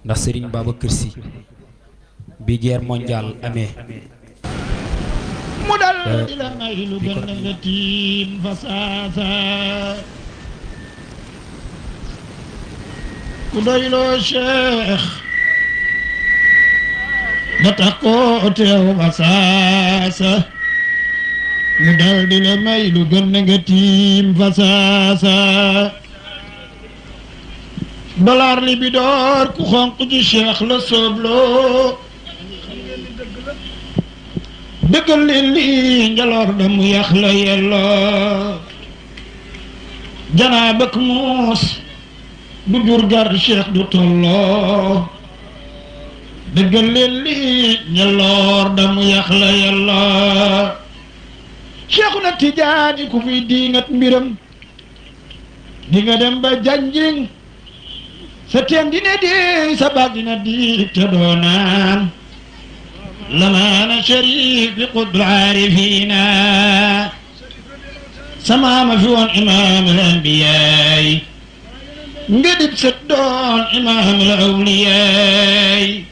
[SPEAKER 1] ndax Serigne Babacar Sy bi guerre mondiale amee
[SPEAKER 8] mu dal di la may lu gën nga tiim fa saasa ku doyloo Cheikh ba tax koo teew fa saasa mu dal di la may lu gën nga tiim fa saasa dollar li bi door ku xonq ci Cheikh la soobloo dëggal leen lii njaloor da mu yax la yelloo janaa bëkk muus bu jur gar Cheikh du tolloo dëggal leen lii njaloor da mu yax la yelloo Cheikhuna Tijaani ku fi diingat mbiram di nga dem ba janjing sa teen dina di sa baag dina di te doo naan lamaana sharif bi qutb al-aarifina sama ma fi woon imaam al-anbiyaay nga dib set doon imaam al-awliyaay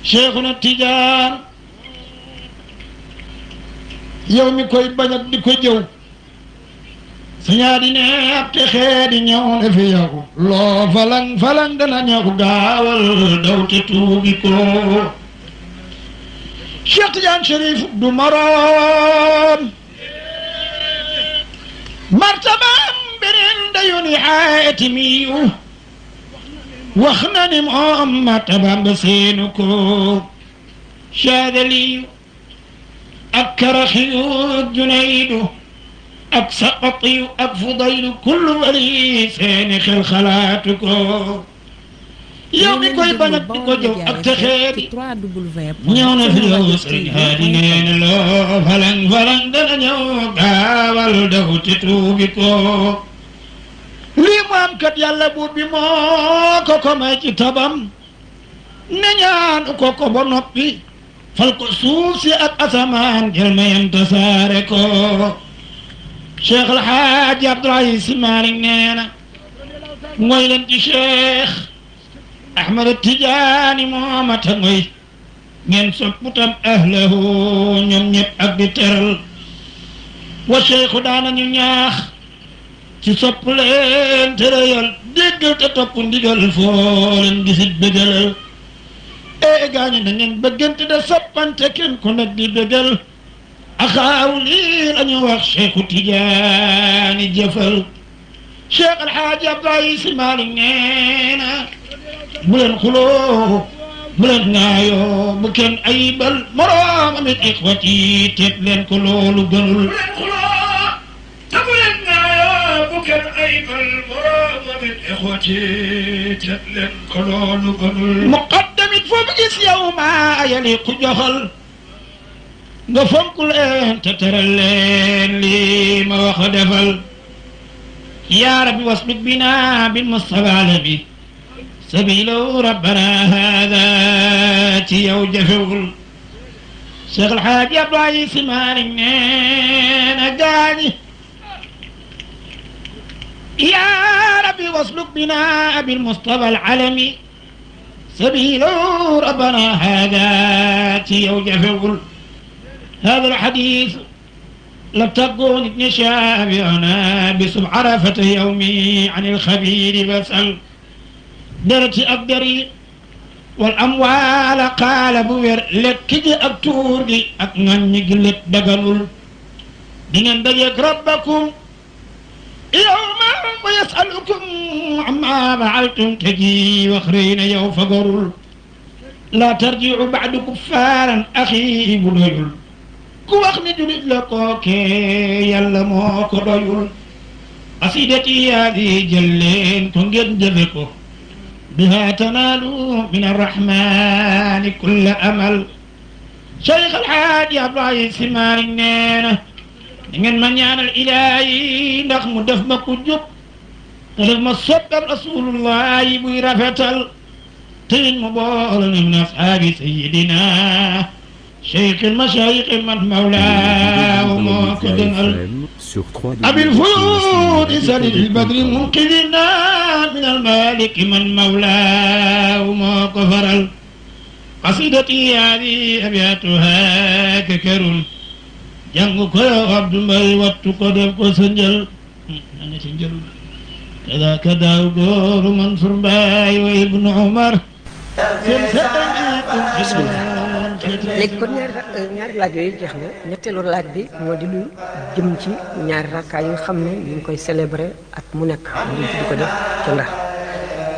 [SPEAKER 8] Cheikhuna Tijaan yow mi koy bañ ak di ko jëw sa ñaari neef te xeedi ñëw na fi yow loo falang falang dana ñëw gaawal daw te tuubi ko Cheikh Tidiane Chérif du moroom martabaam beneen dayu ni xaatimiyu wax na ni moom martabaam ba seenu ko Chaadaliyu ak Karaxiyu Junaydu ak Saqatiyu ak Fudaylu kullu wali seeni xel xalaatu ko yow mi koy bañ ak di ko jëw ak texeedi ñëw na fi yow sëriñ Haadi nee na loo falang falang dana ñëw gaawal daw te tuubi ko lii mu am kat yàlla buur bi moo ko may ci tabam ne ñaan ko ba noppi fal ko suuf si ak asamaan jël mayam tasaare ko Cheikh El Hadji Abdoul Aziz Sy Malick nee na mooy leen ci Cheikh Ahmad Tijaani moomata ngoy ngeen sopputam ahlahu ñoom ñëpp ak di teral wa cheikhu daanañu ñaax ci sopp leen tërëyal déggal te topp ndigal foo leen gisit bégalal gaañu na ngeen bëggante da soppante kenn ko nag di bégal axaaw lii lañu wax cheikhu Tijaani jëfal Cheikh El Hadji Abdoul Aziz Sy Malick nee na bu leen xuloo bu leen ŋaayoo bu kenn ayibal moroom amit ixwati teet leen ko loolu gënul bu leen xuloo te bu leen ŋaayoo bu kenn ayibal moroom amit ixwati teet leen ko loolu gënul muqaddamit foofu gis yow maa yaliqu joxal nga fonk leen te teral leen lii ma wax defal yaa rabbi wasbit bina bil mustafa alabi سبيله ربنا هذا تيو جفول شيخ الحاج عبد العزيز Sy Malick نينا قاني يا ربي واسلك بنا بالمصطفى العلمي سبيله ربنا هذا تيو جفول هذا الحديث لم تكن نشابهنا بسم عرفة يومي عن الخبير بسأل درتي أقدري والأموال قال بوير لكي أكتوري أكنان يقلت دقلول دين ديك ربكم يوم ويسألكم عما فعلتم تجي وخرين يوم فقرول لا ترجعوا بعد كفارا أخي بليل كوخني جلد لكوكي يلا موكو ريول قصيدتي هذه جلين تنجد جذكو بها تنالوا من الرحمن كل أمل شيخ الحاج عبد العزيز Sy Malick nee na ngeen ma ñaanal ilaahi ndax mu def ma ku jub te def ma soppam rasulullahi buy rafetal te mu boole min ashaabi sayidina شيخ المشايخ من مولاه ومقدم أبي الفيوض سليل البدر منقذنا من المالك من مولاه ومقفر قصيدتي هذه أبياتها ككرون جنك يا عبد الله واتقدم وسنجل أنا سنجل كذا كذا وقول منصور باي وابن عمر
[SPEAKER 9] léegi kon ñaari laaj yooyu jeex na ñetteelu laaj bi moo di lu jëm ci ñaari rakkaa yi nga xam ne ñu ngi koy célébrer at mu nekk ñu di ko def ca Ndar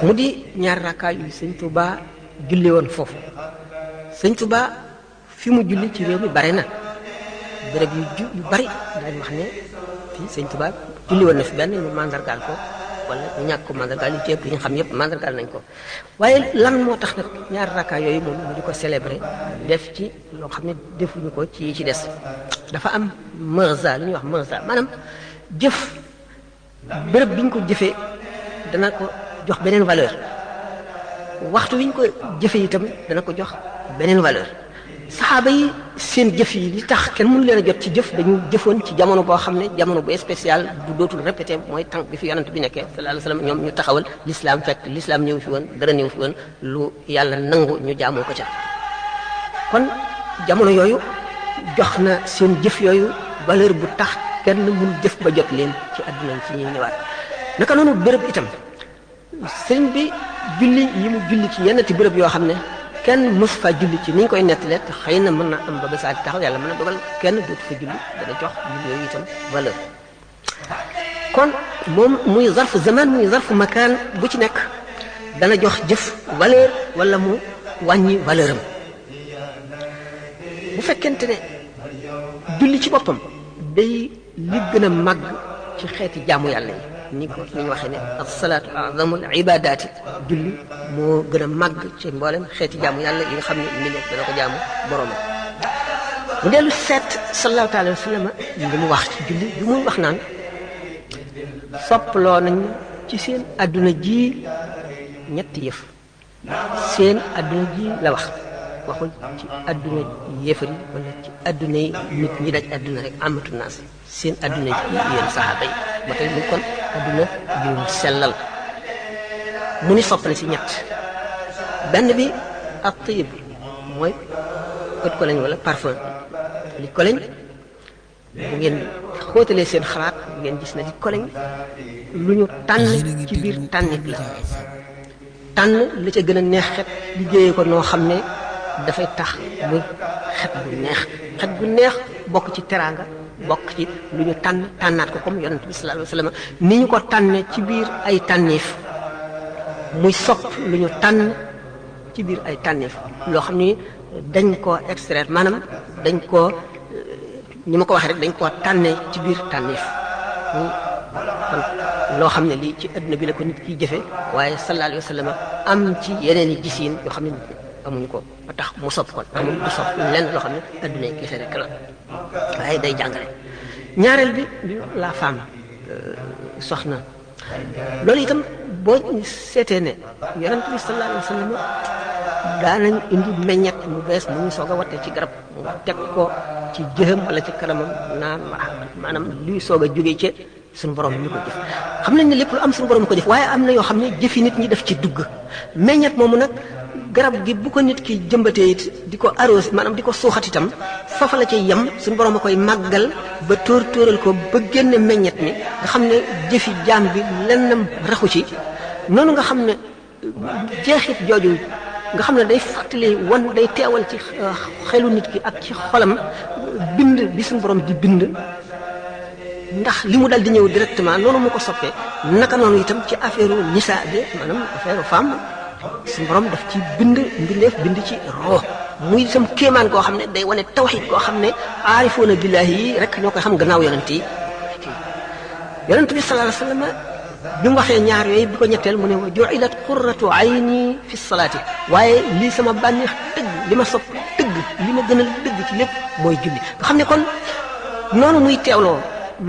[SPEAKER 9] mu di ñaari rakkaa yu sëñ Touba julli woon foofu sëñ Touba fi mu julli ci réew mi bare na béréb yu bari daañu wax ne fii sëñ Touba julli woon na fi benn ñu mandargaal ko wala ñu ñàkk ko mandargaal yi ci yëpp li ñu xam yëpp mandargaal nañ ko waaye lan moo tax nag ñaari rakkaa yooyu moom mu di ko célébrer def ci loo xam ne defuñu ko ci ci des dafa am marza lu ñuy wax marza maanaam jëf béréb bi ñu ko jëfee dana ko jox beneen valeur waxtu wi ñu ko jëfee itam dana ko jox beneen valeur saxaaba yi seen jëf yi li tax kenn mënu leen a jot ci jëf dañu jëfoon ci jamono boo xam ne jamono bu spécial bu dootul répété mooy tànk bi fi yonent bi nekkee sallallahu alayhi wa sallam ñoom ñu taxawal l'islam fekk l'islam ñëw fi woon dara ñëw fi woon lu yàlla nangu ñu jaamoo ko ca kon jamono yooyu jox na seen jëf yooyu valeur bu tax kenn mënu jëf ba jot leen ci àdduna ci ñuy ñëwaat naka noonu béréb itam sëriñ bi julli yi mu julli ci yenn ti béréb yoo xam ne kenn mës fa julli ci ni ñu koy nettalee te xëy na mën na am ba bésaat taxaw yàlla mën na dogal kenn dootu fa julli dana jox julli yooyu itam valeur kon moom muy zarfu zaman muy zarfu makaan bu ci nekk dana jox jëf valeur wala mu wàññi valeur am bu fekkente ne julli ci boppam day li gën a màgg ci xeeti jaamu yàlla yi ni ko ni ñu waxee ne as-salaatu a'zamul ibaadaati julli moo gën a màgg ci mboolem xeeti jaamu yàlla yi nga xam ne ni dana ko jaamu boromam mu dellu seet sallallahu alayhi wa sallam li mu wax ci julli bi muy wax naan soppaloo nañ ci seen adduna ji ñetti yëf seen adduna ji la wax waxul ci adduna yéefar yi wala ci adduna yi nit ñi daj adduna rek amatu naas seen adduna ji yéen saxaaba yi ba tey mu kon adduna juum sellal mu ni soppale si ñett benn bi ak tayib mooy ët ko lañ wala parfum li ko lañ bu ngeen xóotalee seen xalaat ngeen gis na li ko lañ lu ñu tànn ci biir tànnit la tànn la ca gën a neex xet liggéeyee ko noo xam ne dafay tax muy xet bu neex bokk ci teraanga bokk ci lu ñu tànnaat ko comme yonent bi sallallahu alayhi wa sallam ni ñu ko tànne ci biir ay tànneef muy sopp lu ñu tànn ci biir ay tànneef loo xam ni dañ koo extraire maanaam dañ koo ni ma ko waxee rek dañ koo tànne ci biir tànneef kon loo xam ne lii ci adduna bi la ko nit kiy jëfe waaye sallallahu alayhi wa sallam am ci yeneen i gisiin yoo xam ne amuñu ko ba tax mu sopp kon amul du sopp lenn loo xam ne adduna yi kese rek la waaye day jàngale ñaareel bi la femme soxna loolu itam boo seetee ne yonent bi sallallahu alayhi wa sallam daanañ indi meññet mu bees mu ñu soog a wattee ci garab mu teg ko ci jëxam wala ci kanamam naan maanaam luy soog a jógee ci suñu borom ñu ko jëf xam nañ ne lépp lu am suñu borom ko jëf waaye am na yoo xam ne jëfi nit ñi def ci dugg meññet moomu nag garab gi bu ko nit ki jëmbatee it di ko arrosé maanaam di ko suuxat itam foofa la cay yem suñu borom a koy màggal ba tóoral ko ba génne meññet mi nga xam ne jëfi jaam bi lennam raxu ci noonu nga xam ne jeexit jooju nga xam ne day fàttali wan day teewal ci xelu nit ki ak ci xolam bind bi suñu borom di bind ndax li mu dal di ñëw directement noonu mu ko soppee naka noonu itam ci affaire nisa bi maanaam affaire femme suñu borom daf ci bind mbindeef bind ci roo muy itam kéemaan koo xam ne day wane tawxiid koo xam ne aarifoona billaahi yi rek ñoo koy xam gannaaw yonent yi yonent bi sallallahu alayhi wa sallam bi mu waxee ñaar yooyu bi ko ñetteel mu ne wa ju'ilat qurratu ayni fi salaati waaye lii sama bànneex dëgg li ma sopp dëgg li ma gënal dëgg ci lépp mooy julli nga xam ne kon noonu muy teewloo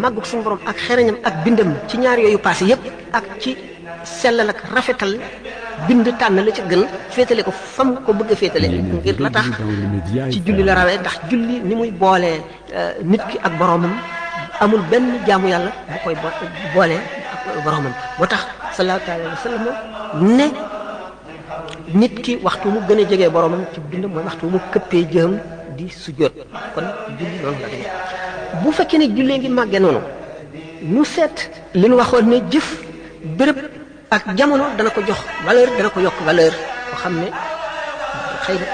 [SPEAKER 9] màggug suñu borom ak xereñam ak bindam ci ñaar yooyu passé yépp ak ci sellal ak rafetal bind tànn la ca gën féetale ko fam ko bëgg a féetale ngir la tax ci julli la rawee ndax julli ni muy boolee nit ki ak boromam amul benn jaamu yàlla bu koy boolee ak boromam moo tax sallallahu alayhi wa sallam ne nit ki waxtu mu gën a jegee boromam ci dund mooy waxtu mu këppee jëm di sujjóot kon julli noonu la demee bu fekkee ne jullee ngi màggee noonu ñu seet li ñu waxoon ne jëf béréb ak jamono dana ko jox valeur dana ko yokk valeur boo xam ne xëy na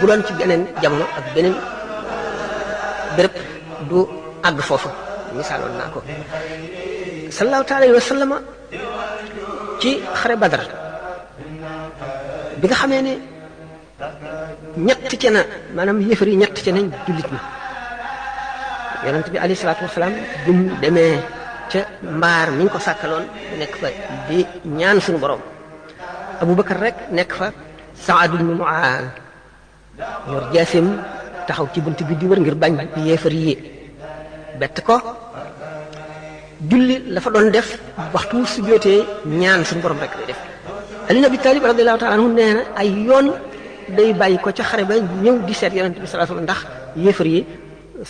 [SPEAKER 9] bu doon ci beneen jamono ak beneen béréb du àgg foofu misaaloon naa ko sallallahu alayhi wa sallam ci xare Badar bi nga xamee ne ñett ci na maanaam yëfar yi ñett ci nañ jullit ñi yonent bi alayhi salaatu wasalaam bi mu demee ca mbaar mi ngi ko sàkkaloon nekk fa di ñaan suñu borom Abubakar rek nekk fa Saad ibn Muaaz yor jaasim taxaw ci bunt bi di wër ngir bañ yéefar yi bett ko julli la fa doon def waxtu su jotee ñaan suñu borom rek lay def Ali ibn Abi Talib radiyallahu ta'ala anhu nee na ay yoon day bàyyi ko ca xare ba ñëw di seet yonent bi sallallahu alayhi wasallam ndax yéefar yi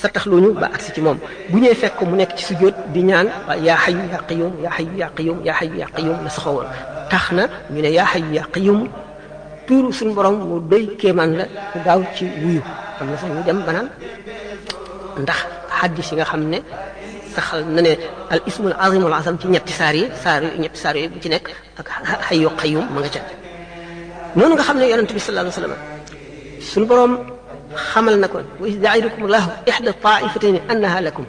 [SPEAKER 9] sa taxluñu ba agsi ci moom bu ñëwee fekk ko mu nekk ci sujjóot di ñaan yaa hayyu yaa qayyum yaa hayyu yaa qayyum yaa hayyu yaa qayyum la saxoo woon tax na ñu ne yaa hayyu yaa qayyum tuuru suñu borom mu doy kéemaan la ku gaaw ci wuyu am na sax ñu dem banaan ndax xaddis yi nga xam ne saxal na ne al ismul azimul azam ci ñetti saar yooyu bu ci nekk ak hayyu qayyum ma nga ca noonu nga xam ne yonent bi sallallahu alayhi wa sallam suñu borom xamal na ko wa iz ya'idukum Allahu ihda ta'ifatayni annaha lakum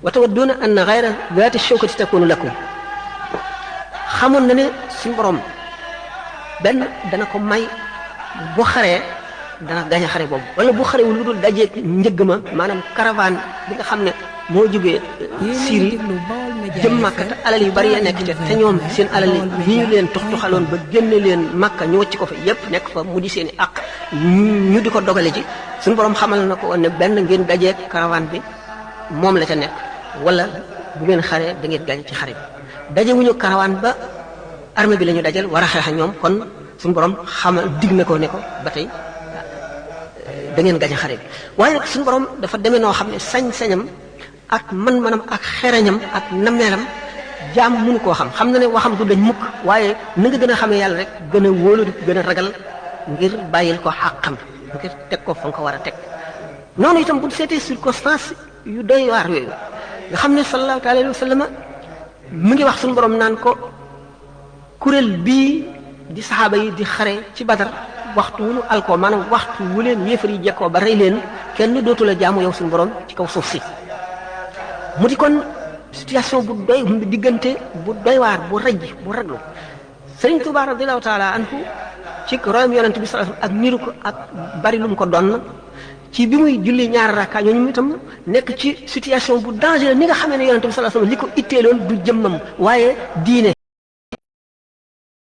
[SPEAKER 9] wa tawadduna anna ghayra dhati shawkati takunu lakum xamoon na ne suñu borom benn dana ko may bu xaree dana gañ a xare boobu wala bu xaree wu lu dul dajee njëgg ma maanaam caravane bi nga xam ne moo jógee Syrie jëm Makka te alal yu bari ya nekk te ñoom seen alal yi ñi ñu leen tuxaloon ba génne leen Makka ñu wacc ko fa yépp nekk fa mu di seen i àq ñu di ko dogale ci suñu borom xamal na ko woon ne benn ngeen dajee caravane bi moom la ca nekk wala bu ngeen xaree da ngeen gañ ci xare bi daje wuñu caravane ba armée bi la ñu dajal war a xeex ak ñoom kon suñu borom xamal dig na ko ne ko ba tey da ngeen gañ xare bi waaye nag suñu borom dafa demee noo xam ne sañ-sañam ak man-manam ak xereñam ak nameelam jaam mënu koo xam na ne waxam du dañ mukk waaye na nga gën a xamee yàlla rek gën a wóolu di gën a ragal ngir bàyyil ko xàqam ngir teg ko fa nga ko war a teg noonu itam bu seetee circonstance yu doy waar yooyu nga xam ne sallallahu alayhi wa sallam mu ngi wax suñu borom naan ko kuréel bii di saxaaba yi di xare ci Badar waxtu wu nu alkoo maanaam waxtu wu leen yéefar yi jekkoo ba rey leen kenn dootu la jaamu yow suñu borom ci kaw suuf si mu di kon situation bu doy diggante bu doy waar bu rëj bu raglu Sëriñ Tuubaa radiyallahu taala anhu ci royam yonent bi sallallahu alayhi wasallam ak niru ko ak bari lu mu ko doon ci bi muy julli ñaari rakka ñooñu itam nekk ci situation bu dangereux ni nga xamee ne yonent bi sallallahu alayhi wasallam li ko itteeloon du jëmmam waaye diine